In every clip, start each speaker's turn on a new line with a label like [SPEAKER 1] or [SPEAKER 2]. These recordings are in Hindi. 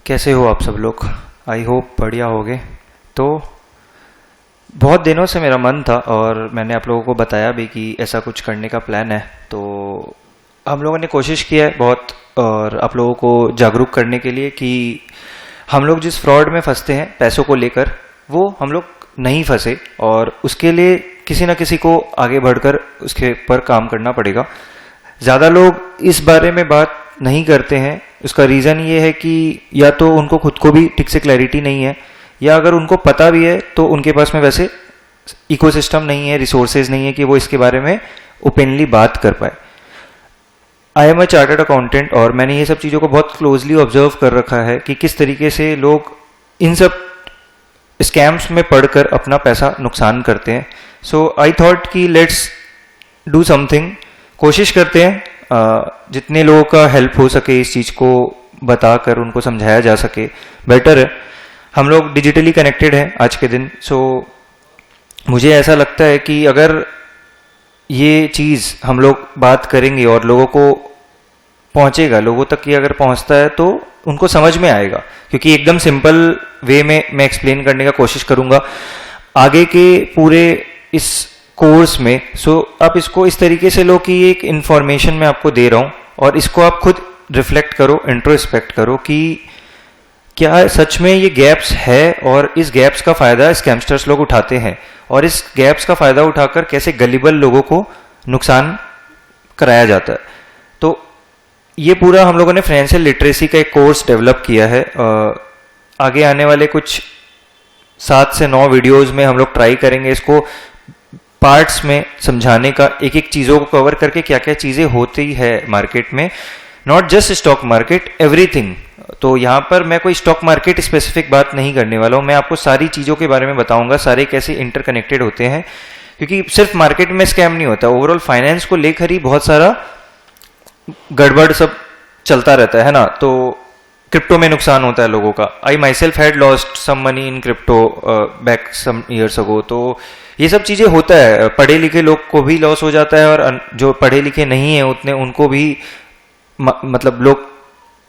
[SPEAKER 1] कैसे हो आप सब लोग? आई होप बढ़िया होगे। तो बहुत दिनों से मेरा मन था और मैंने आप लोगों को बताया भी कि ऐसा कुछ करने का प्लान है। तो हम लोगों ने कोशिश की है बहुत, और आप लोगों को जागरूक करने के लिए कि हम लोग जिस फ्रॉड में फंसते हैं पैसों को लेकर, वो हम लोग नहीं फंसे, और उसके लिए किसी न किसी को आगे बढ़कर उसके पर काम करना पड़ेगा। ज़्यादा लोग इस बारे में बात नहीं करते हैं। उसका रीज़न ये है कि या तो उनको खुद को भी ठीक से क्लैरिटी नहीं है, या अगर उनको पता भी है तो उनके पास में वैसे इकोसिस्टम नहीं है, रिसोर्सेज नहीं है कि वो इसके बारे में ओपनली बात कर पाए। I am a chartered accountant और मैंने ये सब चीज़ों को बहुत क्लोजली ऑब्जर्व कर रखा है कि किस तरीके से लोग इन सब स्कैम्स में पढ़कर अपना पैसा नुकसान करते हैं। सो आई थॉट कि लेट्स डू समथिंग, कोशिश करते हैं जितने लोगों का हेल्प हो सके इस चीज़ को बताकर उनको समझाया जा सके बेटर है। हम लोग डिजिटली कनेक्टेड हैं आज के दिन। सो मुझे ऐसा लगता है कि अगर ये चीज़ हम लोग बात करेंगे और लोगों को पहुंचेगा, लोगों तक ये अगर पहुंचता है तो उनको समझ में आएगा, क्योंकि एकदम सिंपल वे में मैं एक्सप्लेन करने का कोशिश करूंगा आगे के पूरे इस कोर्स में। सो आप इसको इस तरीके से लो कि एक इंफॉर्मेशन मैं आपको दे रहा हूं और इसको आप खुद रिफ्लेक्ट करो, इंट्रोस्पेक्ट करो कि क्या सच में ये गैप्स है, और इस गैप्स का फायदा स्कैमस्टर्स लोग उठाते हैं, और इस गैप्स का फायदा उठाकर कैसे गलीबल लोगों को नुकसान कराया जाता है। तो ये पूरा हम लोगों ने फाइनेंशियल लिटरेसी का एक कोर्स डेवलप किया है। आगे आने वाले कुछ 7 से 9 वीडियोस में हम लोग ट्राई करेंगे इसको पार्ट्स में समझाने का, एक एक चीज़ों को कवर करके क्या क्या चीज़ें होती है मार्केट में, not just stock market, everything. तो यहाँ पर मैं कोई स्टॉक मार्केट स्पेसिफिक बात नहीं करने वाला हूँ, मैं आपको सारी चीज़ों के बारे में बताऊंगा, सारे कैसे इंटरकनेक्टेड होते हैं, क्योंकि सिर्फ मार्केट में स्कैम नहीं होता, ओवरऑल फाइनेंस को लेकर ही बहुत सारा गड़बड़ सब चलता रहता है ना। तो क्रिप्टो में नुकसान होता है लोगों का। I myself had lost some money in crypto back some years ago. तो ये सब चीज़ें होता है, पढ़े लिखे लोग को भी लॉस हो जाता है, और जो पढ़े लिखे नहीं है उतने उनको भी मतलब लोग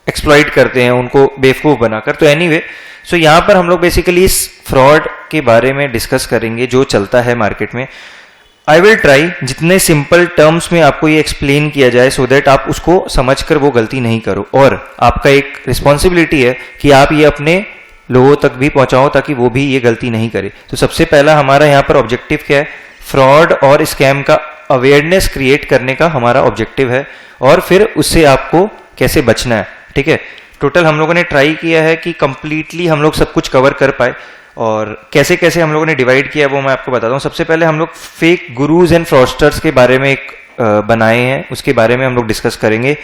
[SPEAKER 1] एक्सप्लॉइट करते हैं उनको बेवकूफ़ बनाकर। तो एनीवे, सो यहाँ पर हम लोग बेसिकली इस फ्रॉड के बारे में डिस्कस करेंगे जो चलता है मार्केट में। आई विल ट्राई जितने सिंपल टर्म्स में आपको ये एक्सप्लेन किया जाए सो दैट आप उसको समझकर वो गलती नहीं करो, और आपका एक रिस्पॉन्सिबिलिटी है कि आप ये अपने लोगों तक भी पहुंचाओ ताकि वो भी ये गलती नहीं करे। तो सबसे पहला हमारा यहाँ पर ऑब्जेक्टिव क्या है? फ्रॉड और स्कैम का अवेयरनेस क्रिएट करने का हमारा ऑब्जेक्टिव है, और फिर उससे आपको कैसे बचना है। ठीक है, टोटल हम लोगों ने ट्राई किया है कि कंप्लीटली हम लोग सब कुछ कवर कर पाए, और कैसे कैसे हम लोगों ने डिवाइड किया वो मैं आपको बताता हूँ। सबसे पहले हम लोग फेक गुरुज एंड फ्रॉडस्टर्स के बारे में एक बनाए हैं, उसके बारे में हम लोग डिस्कस करेंगे।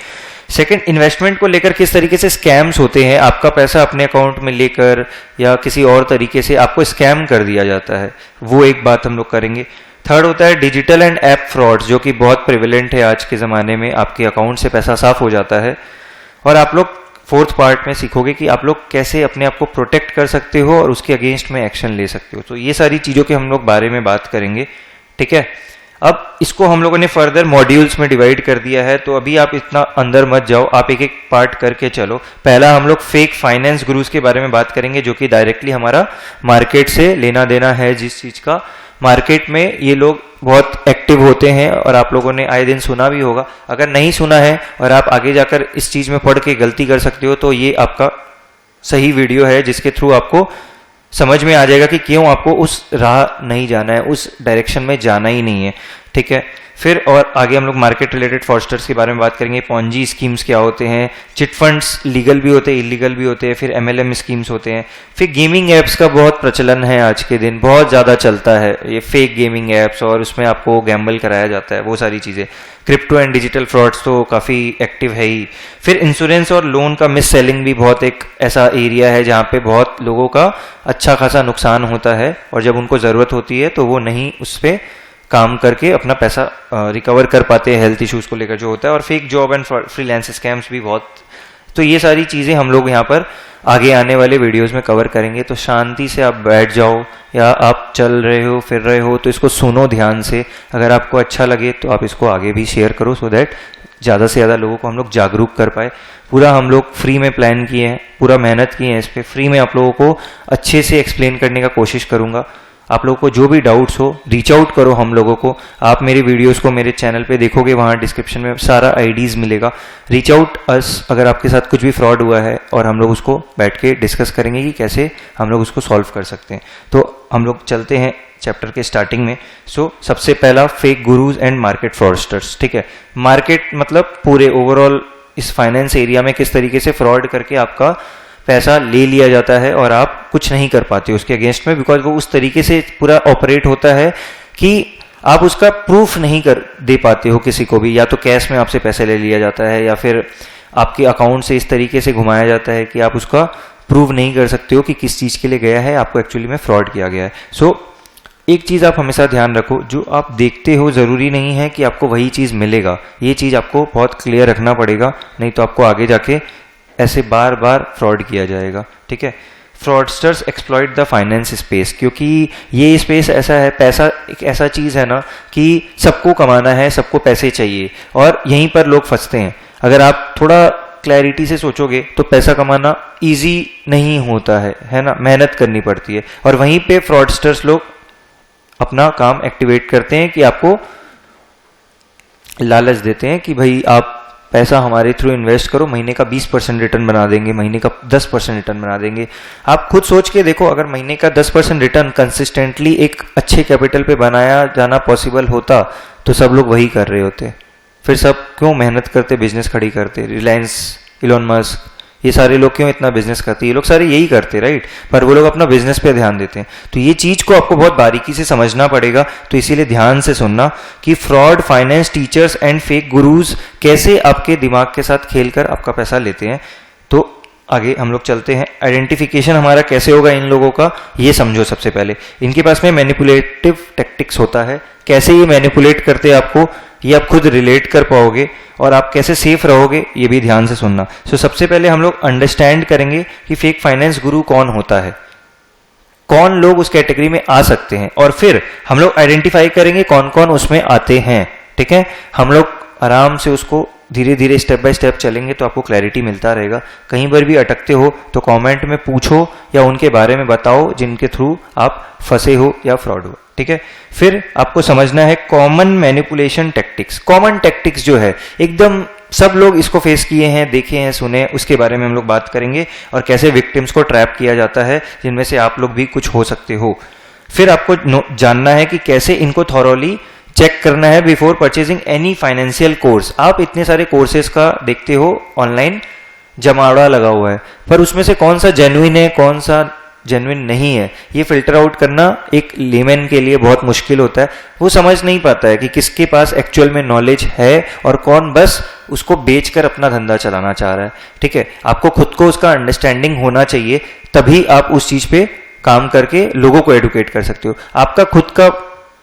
[SPEAKER 1] सेकंड, इन्वेस्टमेंट को लेकर किस तरीके से स्कैम्स होते हैं, आपका पैसा अपने अकाउंट में लेकर या किसी और तरीके से आपको स्कैम कर दिया जाता है, वो एक बात हम लोग करेंगे। थर्ड होता है डिजिटल एंड ऐप फ्रॉड्स, जो कि बहुत प्रिवेलेंट है आज के ज़माने में, आपके अकाउंट से पैसा साफ हो जाता है। और आप लोग फोर्थ पार्ट में सीखोगे कि आप लोग कैसे अपने आप को प्रोटेक्ट कर सकते हो और उसके अगेंस्ट में एक्शन ले सकते हो। तो ये सारी चीज़ों के हम लोग बारे में बात करेंगे। ठीक है, अब इसको हम लोगों ने फर्दर मॉड्यूल्स में डिवाइड कर दिया है, तो अभी आप इतना अंदर मत जाओ, आप एक एक पार्ट करके चलो। पहला हम लोग फेक फाइनेंस गुरुज के बारे में बात करेंगे, जो कि डायरेक्टली हमारा मार्केट से लेना देना है। जिस चीज़ का मार्केट में ये लोग बहुत एक्टिव होते हैं, और आप लोगों ने आए दिन सुना भी होगा। अगर नहीं सुना है और आप आगे जाकर इस चीज़ में पढ़ के गलती कर सकते हो, तो ये आपका सही वीडियो है जिसके थ्रू आपको समझ में आ जाएगा कि क्यों आपको उस राह नहीं जाना है, उस डायरेक्शन में जाना ही नहीं है। ठीक है, फिर और आगे हम लोग मार्केट रिलेटेड फ्रॉडस्टर्स के बारे में बात करेंगे, पॉन्जी स्कीम्स क्या होते हैं, चिट फंड्स लीगल भी होते हैं, इलीगल भी होते हैं, फिर MLM स्कीम्स होते हैं। फिर गेमिंग ऐप्स का बहुत प्रचलन है आज के दिन, बहुत ज़्यादा चलता है ये फेक गेमिंग ऐप्स, और उसमें आपको गैम्बल कराया जाता है, वो सारी चीज़ें। क्रिप्टो एंड डिजिटल फ्रॉड्स तो काफ़ी एक्टिव है ही। फिर इंश्योरेंस और लोन का मिस सेलिंग भी बहुत एक ऐसा एरिया है जहाँ पे बहुत लोगों का अच्छा खासा नुकसान होता है, और जब उनको ज़रूरत होती है तो वो नहीं उस पर काम करके अपना पैसा रिकवर कर पाते हैं, हेल्थ इश्यूज को लेकर जो होता है। और fake job and freelance scams भी बहुत। तो ये सारी चीज़ें हम लोग यहाँ पर आगे आने वाले वीडियोस में कवर करेंगे। तो शांति से आप बैठ जाओ, या आप चल रहे हो फिर रहे हो तो इसको सुनो ध्यान से। अगर आपको अच्छा लगे तो आप इसको आगे भी शेयर करो, सो दैट ज़्यादा से ज़्यादा लोगों को हम लोग जागरूक कर पाए। पूरा हम लोग फ्री में प्लान किए हैं, पूरा मेहनत किए हैं इस पर, फ्री में आप लोगों को अच्छे से एक्सप्लेन करने का कोशिश करूँगा। आप लोगों को जो भी डाउट्स हो रीच आउट करो हम लोगों को। आप मेरे वीडियोस को मेरे चैनल पे देखोगे, वहाँ डिस्क्रिप्शन में सारा आईडीज़ मिलेगा। रीच आउट अस अगर आपके साथ कुछ भी फ्रॉड हुआ है, और हम लोग उसको बैठ के डिस्कस करेंगे कि कैसे हम लोग उसको सॉल्व कर सकते हैं। तो हम लोग चलते हैं चैप्टर के स्टार्टिंग में। सबसे पहला fake gurus and market fraudsters. ठीक है, मार्केट मतलब पूरे ओवरऑल इस फाइनेंस एरिया में किस तरीके से फ्रॉड करके आपका पैसा ले लिया जाता है और आप कुछ नहीं कर पाते उसके अगेंस्ट में, बिकॉज वो उस तरीके से पूरा ऑपरेट होता है कि आप उसका प्रूफ नहीं कर दे पाते हो किसी को भी। या तो कैश में आपसे पैसे ले लिया जाता है, या फिर आपके अकाउंट से इस तरीके से घुमाया जाता है कि आप उसका प्रूव नहीं कर सकते हो कि किस चीज़ के लिए गया है, आपको एक्चुअली में फ्रॉड किया गया है। एक चीज़ आप हमेशा ध्यान रखो, जो आप देखते हो ज़रूरी नहीं है कि आपको वही चीज़ मिलेगा। ये चीज़ आपको बहुत क्लियर रखना पड़ेगा, नहीं तो आपको आगे जाके ऐसे बार बार फ्रॉड किया जाएगा। ठीक है, fraudsters exploit the finance space, क्योंकि ये स्पेस ऐसा है, पैसा एक ऐसा चीज़ है ना कि सबको कमाना है, सबको पैसे चाहिए, और यहीं पर लोग फंसते हैं। अगर आप थोड़ा क्लैरिटी से सोचोगे तो पैसा कमाना इजी नहीं होता है ना, मेहनत करनी पड़ती है। और वहीं पे फ्रॉडस्टर्स लोग अपना काम एक्टिवेट करते हैं कि आपको लालच देते हैं कि भाई आप पैसा हमारे थ्रू इन्वेस्ट करो, महीने का 20% रिटर्न बना देंगे, महीने का 10% रिटर्न बना देंगे। आप खुद सोच के देखो, अगर महीने का 10% रिटर्न कंसिस्टेंटली एक अच्छे कैपिटल पे बनाया जाना पॉसिबल होता तो सब लोग वही कर रहे होते। फिर सब क्यों मेहनत करते, बिजनेस खड़ी करते? रिलायंस, इलॉन मस्क, ये सारे लोग क्यों इतना बिजनेस करते? ये लोग सारे यही करते, राइट? पर वो लोग अपना बिजनेस पे ध्यान देते हैं। तो ये चीज को आपको बहुत बारीकी से समझना पड़ेगा। तो इसीलिए ध्यान से सुनना कि fraud, finance teachers and fake gurus कैसे आपके दिमाग के साथ खेलकर आपका पैसा लेते हैं। तो आगे हम लोग चलते हैं। आइडेंटिफिकेशन हमारा कैसे होगा इन लोगों का, ये समझो। सबसे पहले इनके पास में मैनिपुलेटिव टैक्टिक्स होता है। कैसे ये मैनिपुलेट करते हैं आपको, ये आप खुद रिलेट कर पाओगे, और आप कैसे सेफ रहोगे ये भी ध्यान से सुनना। सबसे पहले हम लोग अंडरस्टैंड करेंगे कि फेक फाइनेंस गुरु कौन होता है, कौन लोग उस कैटेगरी में आ सकते हैं, और फिर हम लोग आइडेंटिफाई करेंगे कौन कौन उसमें आते हैं। ठीक है, हम लोग आराम से उसको धीरे धीरे स्टेप बाय स्टेप चलेंगे तो आपको क्लैरिटी मिलता रहेगा। कहीं पर भी अटकते हो तो कमेंट में पूछो या उनके बारे में बताओ जिनके थ्रू आप फंसे हो या फ्रॉड हो। ठीक है, फिर आपको समझना है common manipulation tactics. Common tactics जो है एकदम सब लोग इसको फेस किए हैं, देखे हैं, सुने, उसके बारे में हम लोग बात करेंगे, और कैसे विक्टिम्स को ट्रैप किया जाता है, जिनमें से आप लोग भी कुछ हो सकते हो। फिर आपको जानना है कि कैसे इनको थॉरोली चेक करना है before purchasing any financial course. आप इतने सारे कोर्सेज का देखते हो ऑनलाइन, जमावड़ा लगा हुआ है, पर उसमें से कौन सा जेन्युइन है, कौन सा जेन्युइन नहीं है, ये फिल्टर आउट करना एक लेमैन के लिए बहुत मुश्किल होता है। वो समझ नहीं पाता है कि किसके पास एक्चुअल में नॉलेज है और कौन बस उसको बेचकर अपना धंधा चलाना चाह रहा है। ठीक है, आपको खुद को उसका अंडरस्टैंडिंग होना चाहिए, तभी आप उस चीज पे काम करके लोगों को एडुकेट कर सकते हो। आपका खुद का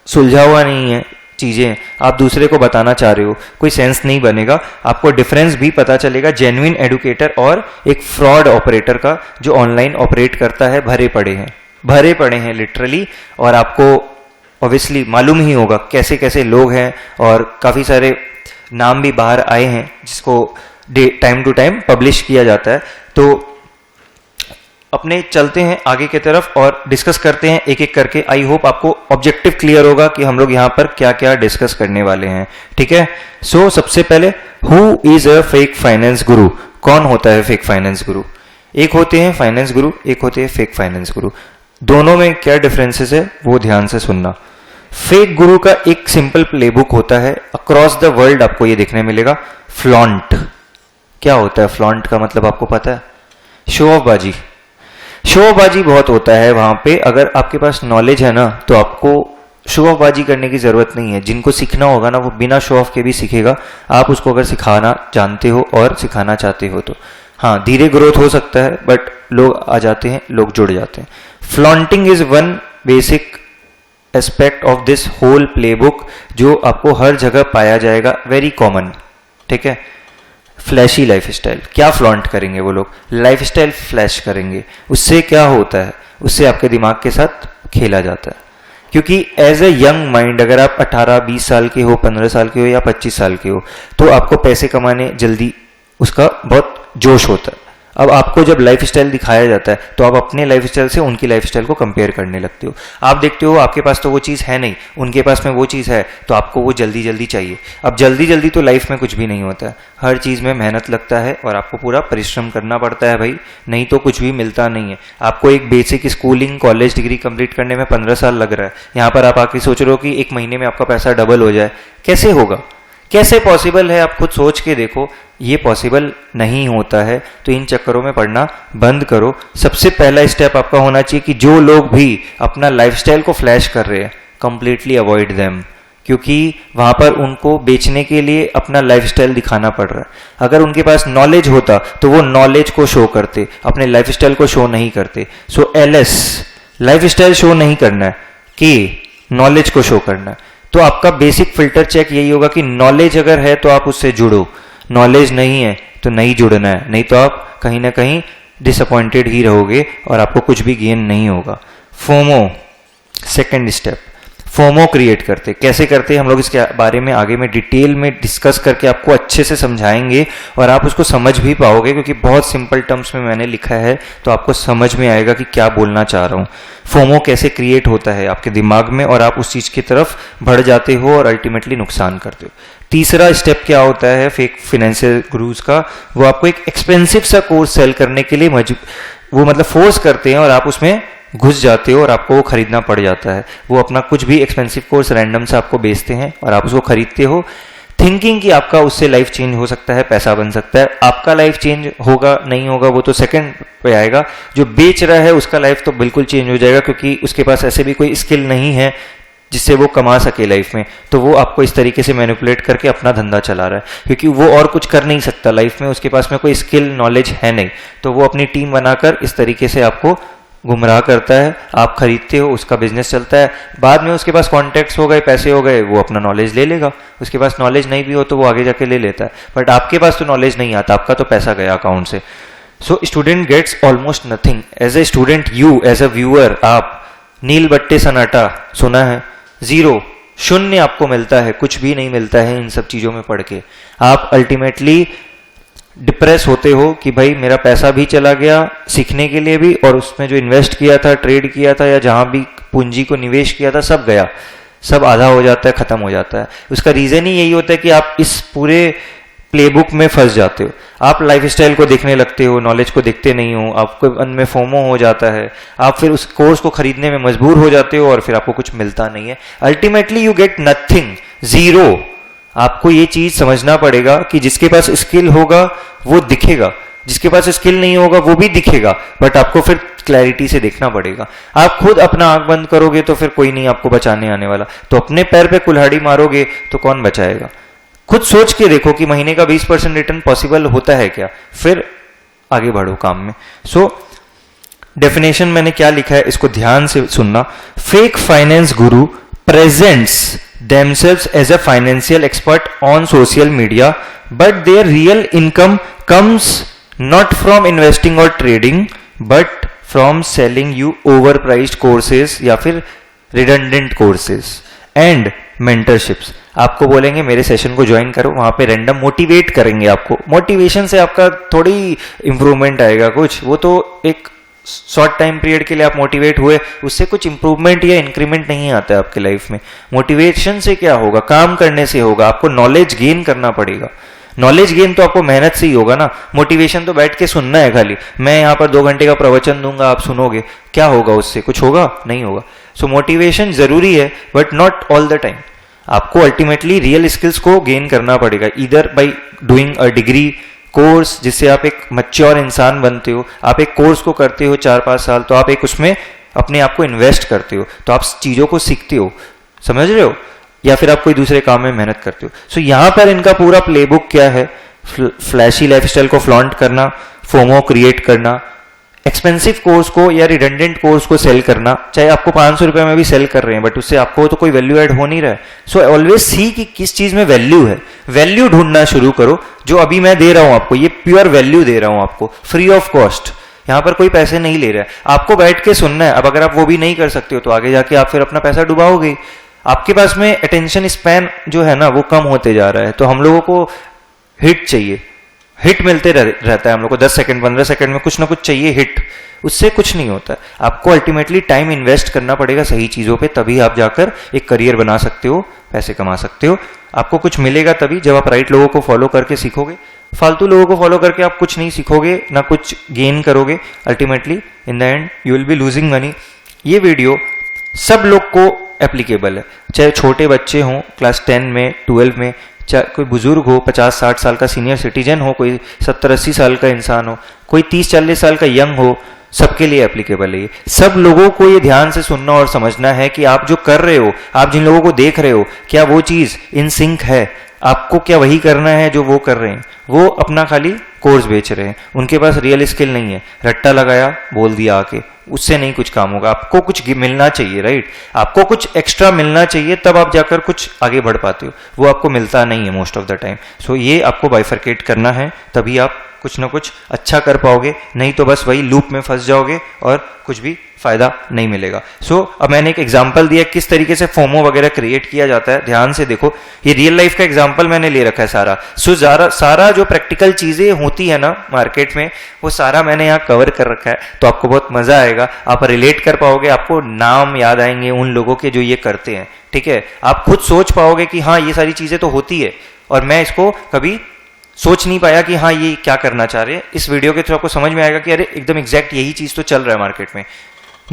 [SPEAKER 1] सुलझा हुआ नहीं है चीजें, आप दूसरे को बताना चाह रहे हो, कोई सेंस नहीं बनेगा। आपको डिफरेंस भी पता चलेगा जेन्युइन एडुकेटर और एक फ्रॉड ऑपरेटर का, जो ऑनलाइन ऑपरेट करता है। भरे पड़े हैं लिटरली, और आपको ऑब्वियसली मालूम ही होगा कैसे कैसे लोग हैं, और काफी सारे नाम भी बाहर आए हैं जिसको टाइम टू टाइम पब्लिश किया जाता है। तो अपने चलते हैं आगे की तरफ और डिस्कस करते हैं एक एक करके। आई होप आपको ऑब्जेक्टिव क्लियर होगा कि हम लोग यहाँ पर क्या क्या डिस्कस करने वाले हैं। ठीक है, सबसे पहले who is a fake finance गुरु? कौन होता है फेक फाइनेंस गुरु? एक होते हैं फाइनेंस गुरु, एक होते हैं फेक फाइनेंस गुरु। दोनों में क्या डिफरेंसेस है वो ध्यान से सुनना। फेक गुरु का एक सिंपल प्लेबुक होता है, अक्रॉस द वर्ल्ड आपको ये देखने मिलेगा। फ्लॉन्ट क्या होता है? फ्लॉन्ट का मतलब आपको पता है? शो ऑफ बाजी। शो ऑफ बाजी बहुत होता है वहां पे। अगर आपके पास नॉलेज है ना, तो आपको शो ऑफ बाजी करने की जरूरत नहीं है। जिनको सीखना होगा ना, वो बिना शो ऑफ के भी सीखेगा। आप उसको अगर सिखाना जानते हो और सिखाना चाहते हो तो हाँ, धीरे ग्रोथ हो सकता है, बट लोग आ जाते हैं, लोग जुड़ जाते हैं। Flaunting is one basic aspect of this whole playbook, जो आपको हर जगह पाया जाएगा, वेरी कॉमन। ठीक है, फ्लैशी लाइफस्टाइल। क्या फ्लॉन्ट करेंगे वो लोग? लाइफस्टाइल फ्लैश करेंगे। उससे क्या होता है? उससे आपके दिमाग के साथ खेला जाता है। क्योंकि एज ए यंग माइंड अगर आप 18-20 साल के हो, 15 साल के हो या 25 साल के हो, तो आपको पैसे कमाने जल्दी उसका बहुत जोश होता है। अब आपको जब लाइफ स्टाइल दिखाया जाता है तो आप अपने लाइफ स्टाइल से उनकी लाइफ स्टाइल को कंपेयर करने लगते हो। आप देखते हो आपके पास तो वो चीज़ है नहीं, उनके पास में वो चीज़ है, तो आपको वो जल्दी जल्दी चाहिए। अब जल्दी जल्दी तो लाइफ में कुछ भी नहीं होता है, हर चीज़ में मेहनत लगता है और आपको पूरा परिश्रम करना पड़ता है भाई, नहीं तो कुछ भी मिलता नहीं है। आपको एक basic schooling college degree complete करने में 15 साल लग रहा है, यहाँ पर आप आके सोच रहे हो कि एक महीने में आपका पैसा डबल हो जाए। कैसे होगा, कैसे पॉसिबल है? आप खुद सोच के देखो, ये पॉसिबल नहीं होता है। तो इन चक्करों में पड़ना बंद करो। सबसे पहला स्टेप आपका होना चाहिए कि जो लोग भी अपना लाइफस्टाइल को फ्लैश कर रहे हैं, कंप्लीटली अवॉइड देम, क्योंकि वहां पर उनको बेचने के लिए अपना लाइफस्टाइल दिखाना पड़ रहा है। अगर उनके पास नॉलेज होता तो वो नॉलेज को शो करते, अपने लाइफस्टाइल को शो नहीं करते। सो एलएस लाइफस्टाइल शो नहीं करना है कि नॉलेज को शो करना है। तो आपका बेसिक फिल्टर चेक यही होगा कि नॉलेज अगर है तो आप उससे जुड़ो, नॉलेज नहीं है तो नहीं जुड़ना है, नहीं तो आप कहीं ना कहीं डिसअपॉइंटेड ही रहोगे और आपको कुछ भी गेन नहीं होगा। FOMO, second step, FOMO create करते कैसे करते हैं हम लोग, इसके बारे में आगे में डिटेल में डिस्कस करके आपको अच्छे से समझाएंगे और आप उसको समझ भी पाओगे, क्योंकि बहुत सिंपल टर्म्स में मैंने लिखा है तो आपको समझ में आएगा कि क्या बोलना चाह रहा हूँ। फोमो कैसे क्रिएट होता है आपके दिमाग में और आप उस चीज़ की तरफ बढ़ जाते हो और अल्टीमेटली नुकसान करते हो। तीसरा स्टेप क्या होता है फेक फाइनेंशियल गुरुज का, वो आपको एक एक्सपेंसिव सा कोर्स सेल करने के लिए वो मतलब फोर्स करते हैं और आप उसमें घुस जाते हो और आपको वो खरीदना पड़ जाता है। वो अपना कुछ भी एक्सपेंसिव कोर्स रैंडम से आपको बेचते हैं और आप उसको खरीदते हो, थिंकिंग कि आपका उससे लाइफ चेंज हो सकता है, पैसा बन सकता है। आपका लाइफ चेंज होगा नहीं होगा वो तो सेकंड पे आएगा, जो बेच रहा है उसका लाइफ तो बिल्कुल चेंज हो जाएगा, क्योंकि उसके पास ऐसे भी कोई स्किल नहीं है जिससे वो कमा सके लाइफ में। तो वो आपको इस तरीके से मैनिपुलेट करके अपना धंधा चला रहा है, क्योंकि वो और कुछ कर नहीं सकता लाइफ में, उसके पास में कोई स्किल नॉलेज है नहीं, तो वो अपनी टीम बनाकर इस तरीके से आपको गुमराह करता है। आप खरीदते हो, उसका बिजनेस चलता है, बाद में उसके पास कॉन्टैक्ट्स हो गए, पैसे हो गए, वो अपना नॉलेज ले लेगा। उसके पास नॉलेज नहीं भी हो तो वो आगे जाके ले लेता है, बट आपके पास तो नॉलेज नहीं आता, आपका तो पैसा गया अकाउंट से। So student gets almost nothing. As a student, you as a viewer, आप नील बट्टे सन्नाटा सुना है, जीरो, शून्य आपको मिलता है, कुछ भी नहीं मिलता है इन सब चीजों में पढ़ के। आप अल्टीमेटली डिप्रेस होते हो कि भाई मेरा पैसा भी चला गया सीखने के लिए भी, और उसमें जो इन्वेस्ट किया था, ट्रेड किया था या जहां भी पूंजी को निवेश किया था, सब गया, सब आधा हो जाता है, खत्म हो जाता है। उसका रीजन ही यही होता है कि आप इस पूरे प्लेबुक में फंस जाते हो। आप लाइफस्टाइल को देखने लगते हो, नॉलेज को देखते नहीं हो, आपको मन में फोमो हो जाता है, आप फिर उस कोर्स को खरीदने में मजबूर हो जाते हो और फिर आपको कुछ मिलता नहीं है। Ultimately you get nothing, zero. आपको ये चीज समझना पड़ेगा कि जिसके पास स्किल होगा वो दिखेगा, जिसके पास स्किल नहीं होगा वो भी दिखेगा, बट आपको फिर क्लैरिटी से देखना पड़ेगा। आप खुद अपना आंख बंद करोगे तो फिर कोई नहीं आपको बचाने आने वाला, तो अपने पैर पे कुल्हाड़ी मारोगे तो कौन बचाएगा? खुद सोच के देखो कि महीने का 20% रिटर्न पॉसिबल होता है क्या, फिर आगे बढ़ो काम में। सो डेफिनेशन मैंने क्या लिखा है इसको ध्यान से सुनना। Fake finance Guru presents themselves as a financial expert on social media, but their real income comes not from investing or trading, but from selling you overpriced courses या फिर redundant courses and mentorships। आपको बोलेंगे मेरे सेशन को ज्वाइन करो, वहां पे रैंडम मोटिवेट करेंगे आपको। मोटिवेशन से आपका थोड़ी इंप्रूवमेंट आएगा कुछ, वो तो एक शॉर्ट टाइम पीरियड के लिए आप मोटिवेट हुए, उससे कुछ इंप्रूवमेंट या इंक्रीमेंट नहीं आता है आपके लाइफ में। मोटिवेशन से क्या होगा? काम करने से होगा। आपको नॉलेज गेन करना पड़ेगा। नॉलेज गेन तो आपको मेहनत से ही होगा ना। मोटिवेशन तो बैठ के सुनना है खाली, मैं यहाँ पर 2 घंटे का प्रवचन दूंगा, आप सुनोगे, क्या होगा उससे? कुछ होगा? नहीं होगा। सो मोटिवेशन जरूरी है but not all the time. आपको अल्टीमेटली रियल स्किल्स को गेन करना पड़ेगा, इधर by doing a degree course, जिससे आप एक मैच्योर इंसान बनते हो। आप एक कोर्स को करते हो 4-5 साल, तो आप एक उसमें अपने आप को इन्वेस्ट करते हो, तो आप चीजों को सीखते हो, समझ रहे हो? या फिर आप कोई दूसरे काम में मेहनत करते हो। सो यहाँ पर इनका पूरा प्लेबुक क्या है? फ्लैशी लाइफस्टाइल को फ्लॉन्ट करना, फोमो क्रिएट करना, एक्सपेंसिव कोर्स को या रिडंडेंट कोर्स को सेल करना, चाहे आपको 500 रुपए में भी सेल कर रहे हैं बट उससे आपको तो कोई वैल्यू ऐड हो नहीं रहा है। सो ऑलवेज सी कि किस चीज में वैल्यू है, वैल्यू ढूंढना शुरू करो। जो अभी मैं दे रहा हूं आपको, ये प्योर वैल्यू दे रहा हूं आपको, फ्री ऑफ कॉस्ट। यहाँ पर कोई पैसे नहीं ले रहा है, आपको बैठ के सुनना है। अब अगर आप वो भी नहीं कर सकते हो तो आगे जाके आप फिर अपना पैसा डुबाओगे। आपके पास में अटेंशन स्पैन जो है ना वो कम होते जा रहा है। तो हम लोगों को हिट चाहिए, हिट मिलते रहता है हम लोग को, 10 सेकंड 15 सेकंड में कुछ ना कुछ चाहिए हिट, उससे कुछ नहीं होता। आपको अल्टीमेटली टाइम इन्वेस्ट करना पड़ेगा सही चीजों पे, तभी आप जाकर एक करियर बना सकते हो, पैसे कमा सकते हो। आपको कुछ मिलेगा तभी जब आप राइट लोगों को फॉलो करके सीखोगे। फालतू लोगों को फॉलो करके आप कुछ नहीं सीखोगे, ना कुछ गेन करोगे। Ultimately in the end you will be losing money. ये वीडियो सब लोग को एप्लीकेबल है, चाहे छोटे बच्चे हों क्लास 10 में 12 में, चाहे कोई बुजुर्ग हो 50-60 साल का सीनियर सिटीजन हो, कोई 70-80 साल का इंसान हो, कोई 30-40 साल का यंग हो, सबके लिए एप्लीकेबल है ये। सब लोगों को ये ध्यान से सुनना और समझना है कि आप जो कर रहे हो, आप जिन लोगों को देख रहे हो, क्या वो चीज इन सिंक है? आपको क्या वही करना है जो वो कर रहे हैं? वो अपना खाली कोर्स बेच रहे हैं, उनके पास रियल स्किल नहीं है, रट्टा लगाया बोल दिया आके, उससे नहीं कुछ काम होगा। आपको कुछ मिलना चाहिए, राइट? आपको कुछ एक्स्ट्रा मिलना चाहिए, तब आप जाकर कुछ आगे बढ़ पाते हो। वो आपको मिलता नहीं है मोस्ट ऑफ द टाइम। सो ये आपको बाइफरकेट करना है, तभी आप कुछ ना कुछ अच्छा कर पाओगे, नहीं तो बस वही लूप में फंस जाओगे और कुछ भी फायदा नहीं मिलेगा। अब मैंने एक एग्जांपल दिया किस तरीके से फोमो वगैरह क्रिएट किया जाता है। ध्यान से देखो, ये रियल लाइफ का एग्जांपल मैंने ले रखा है सारा। सारा जो प्रैक्टिकल चीजें होती है ना मार्केट में, वो सारा मैंने यहाँ कवर कर रखा है। तो आपको बहुत मजा आएगा, आप रिलेट कर पाओगे, आपको नाम याद आएंगे उन लोगों के जो ये करते हैं, ठीक है? आप खुद सोच पाओगे कि हाँ ये सारी चीजें तो होती है और मैं इसको कभी सोच नहीं पाया कि हाँ ये क्या करना चाह रहे हैं। इस वीडियो के थ्रू आपको समझ में आएगा कि अरे एकदम एग्जैक्ट यही चीज तो चल रहा है मार्केट में।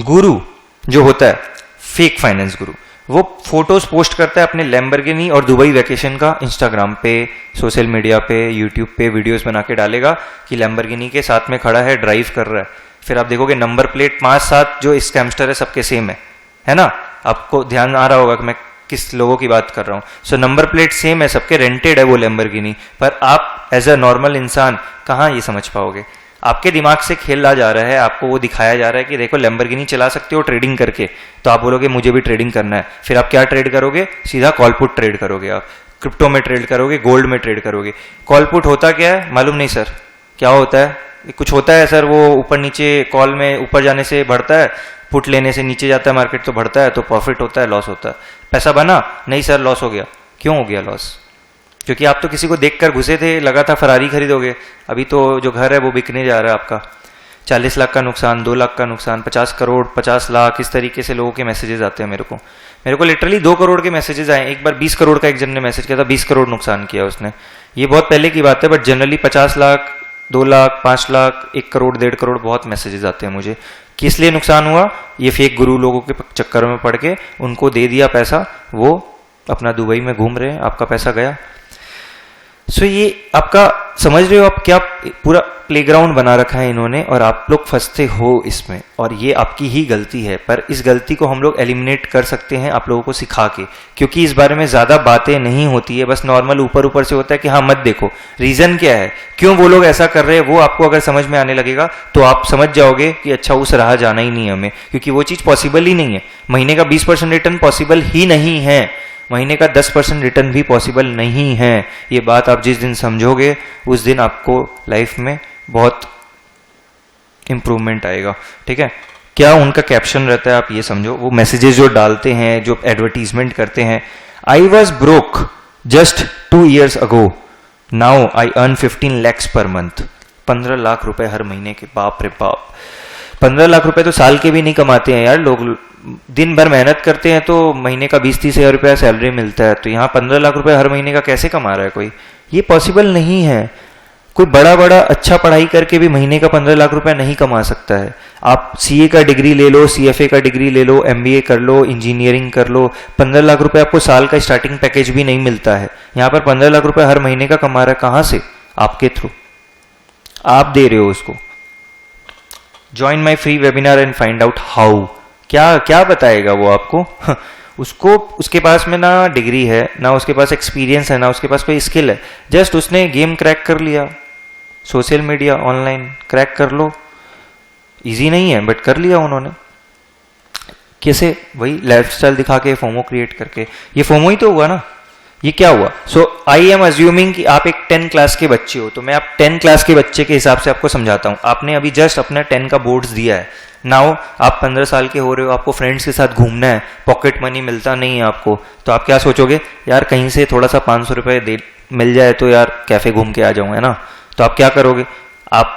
[SPEAKER 1] गुरु जो होता है, फेक फाइनेंस गुरु, वो फोटोज पोस्ट करता है अपने लैम्बोर्गिनी और दुबई वैकेशन का, इंस्टाग्राम पे, सोशल मीडिया पे, यूट्यूब पे वीडियोस बना के डालेगा कि लैम्बोर्गिनी के साथ में खड़ा है, ड्राइव कर रहा है। फिर आप देखोगे नंबर प्लेट 5-7 जो स्कैमस्टर है सबके सेम है ना? आपको ध्यान आ रहा होगा कि मैं किस लोगों की बात कर रहा हूं। नंबर प्लेट सेम है, सबके रेंटेड है वो लैम्बोर्गिनी, पर आप एज अ नॉर्मल इंसान कहाँ ये समझ पाओगे? आपके दिमाग से खेला जा रहा है, आपको वो दिखाया जा रहा है कि देखो लैम्बोर्गिनी चला सकते हो ट्रेडिंग करके, तो आप बोलोगे मुझे भी ट्रेडिंग करना है। फिर आप क्या ट्रेड करोगे? सीधा कॉल पुट ट्रेड करोगे, आप क्रिप्टो में ट्रेड करोगे, गोल्ड में ट्रेड करोगे। कॉल पुट होता क्या है मालूम नहीं सर, क्या होता है? कुछ होता है सर, वो ऊपर नीचे, कॉल में ऊपर जाने से बढ़ता है, पुट लेने से नीचे जाता है मार्केट तो बढ़ता है, तो प्रॉफिट होता है, लॉस होता है। पैसा बना? नहीं सर, लॉस हो गया। क्यों हो गया लॉस? क्योंकि आप तो किसी को देखकर घुसे थे, लगा था फरारी खरीदोगे, अभी तो जो घर है वो बिकने जा रहा है आपका। 40 लाख का नुकसान, 2 लाख का नुकसान, 50 करोड़, 50 लाख, इस तरीके से लोगों के मैसेजेस आते हैं मेरे को लिटरली 2 करोड़ के मैसेजेस आए। एक बार 20 करोड़ का एक जन ने मैसेज किया था, 20 करोड़ नुकसान किया उसने। ये बहुत पहले की बात है, बट जनरली 50 लाख, 2 लाख, 5 लाख, 1 करोड़, 1.5 करोड़ बहुत मैसेजेस आते हैं मुझे। किस लिए नुकसान हुआ? ये फेक गुरु लोगों के चक्कर में पड़ के उनको दे दिया पैसा, वो अपना दुबई में घूम रहे हैं, आपका पैसा गया। ये आपका, समझ रहे हो आप, क्या पूरा प्लेग्राउंड बना रखा है इन्होंने और आप लोग फंसते हो इसमें, और ये आपकी ही गलती है। पर इस गलती को हम लोग एलिमिनेट कर सकते हैं आप लोगों को सिखा के, क्योंकि इस बारे में ज्यादा बातें नहीं होती है, बस नॉर्मल ऊपर ऊपर से होता है कि हाँ मत देखो। रीजन क्या है, क्यों वो लोग ऐसा कर रहे हैं, वो आपको अगर समझ में आने लगेगा तो आप समझ जाओगे कि अच्छा उस राह जाना ही नहीं है हमें, क्योंकि वो चीज पॉसिबल ही नहीं है। महीने का 20% रिटर्न पॉसिबल ही नहीं है, महीने का 10% रिटर्न भी पॉसिबल नहीं है। ये बात आप जिस दिन समझोगे उस दिन आपको लाइफ में बहुत इंप्रूवमेंट आएगा, ठीक है? क्या उनका कैप्शन रहता है आप ये समझो, वो मैसेजेस जो डालते हैं, जो एडवर्टीजमेंट करते हैं, I was broke just 2 years ago, now I earn 15 lakhs per month. 15 lakh रुपए हर महीने के, बाप रे बाप। 15 लाख रुपए तो साल के भी नहीं कमाते हैं यार लोग, दिन भर मेहनत करते हैं तो महीने का 20-30 हज़ार रुपया सैलरी मिलता है, तो यहाँ 15 लाख रुपए हर महीने का कैसे कमा रहा है कोई? ये पॉसिबल नहीं है। कोई बड़ा अच्छा पढ़ाई करके भी महीने का 15 लाख रुपया नहीं कमा सकता है। आप सीए का डिग्री ले लो, सीएफए का डिग्री ले लो, एमबीए कर लो, इंजीनियरिंग कर लो, 15 लाख रुपए आपको साल का स्टार्टिंग पैकेज भी नहीं मिलता है। यहाँ पर 15 लाख रुपए हर महीने का कमा रहा है, कहां से? आपके थ्रू, आप दे रहे हो उसको। Join my free webinar and find out how. क्या बताएगा वो आपको? उसको, उसके पास में ना डिग्री है, ना उसके पास एक्सपीरियंस है, ना उसके पास कोई स्किल है, जस्ट उसने गेम क्रैक कर लिया, सोशल मीडिया ऑनलाइन क्रैक कर लो। इजी नहीं है बट कर लिया उन्होंने। कैसे? वही लाइफस्टाइल दिखा के, फोमो क्रिएट करके। ये फोमो ही तो हुआ ना, ये क्या हुआ? सो आई एम अज्यूमिंग कि आप एक 10 क्लास के बच्चे हो, तो मैं आप 10 क्लास के बच्चे के हिसाब से आपको समझाता हूँ। आपने अभी जस्ट अपना 10 का बोर्ड्स दिया है, नाउ आप 15 साल के हो रहे हो, आपको फ्रेंड्स के साथ घूमना है, पॉकेट मनी मिलता नहीं है आपको, तो आप क्या सोचोगे, यार कहीं से थोड़ा सा 500 रुपये दे मिल जाए तो यार कैफे घूम के आ जाऊँ, है ना? तो आप क्या करोगे? आप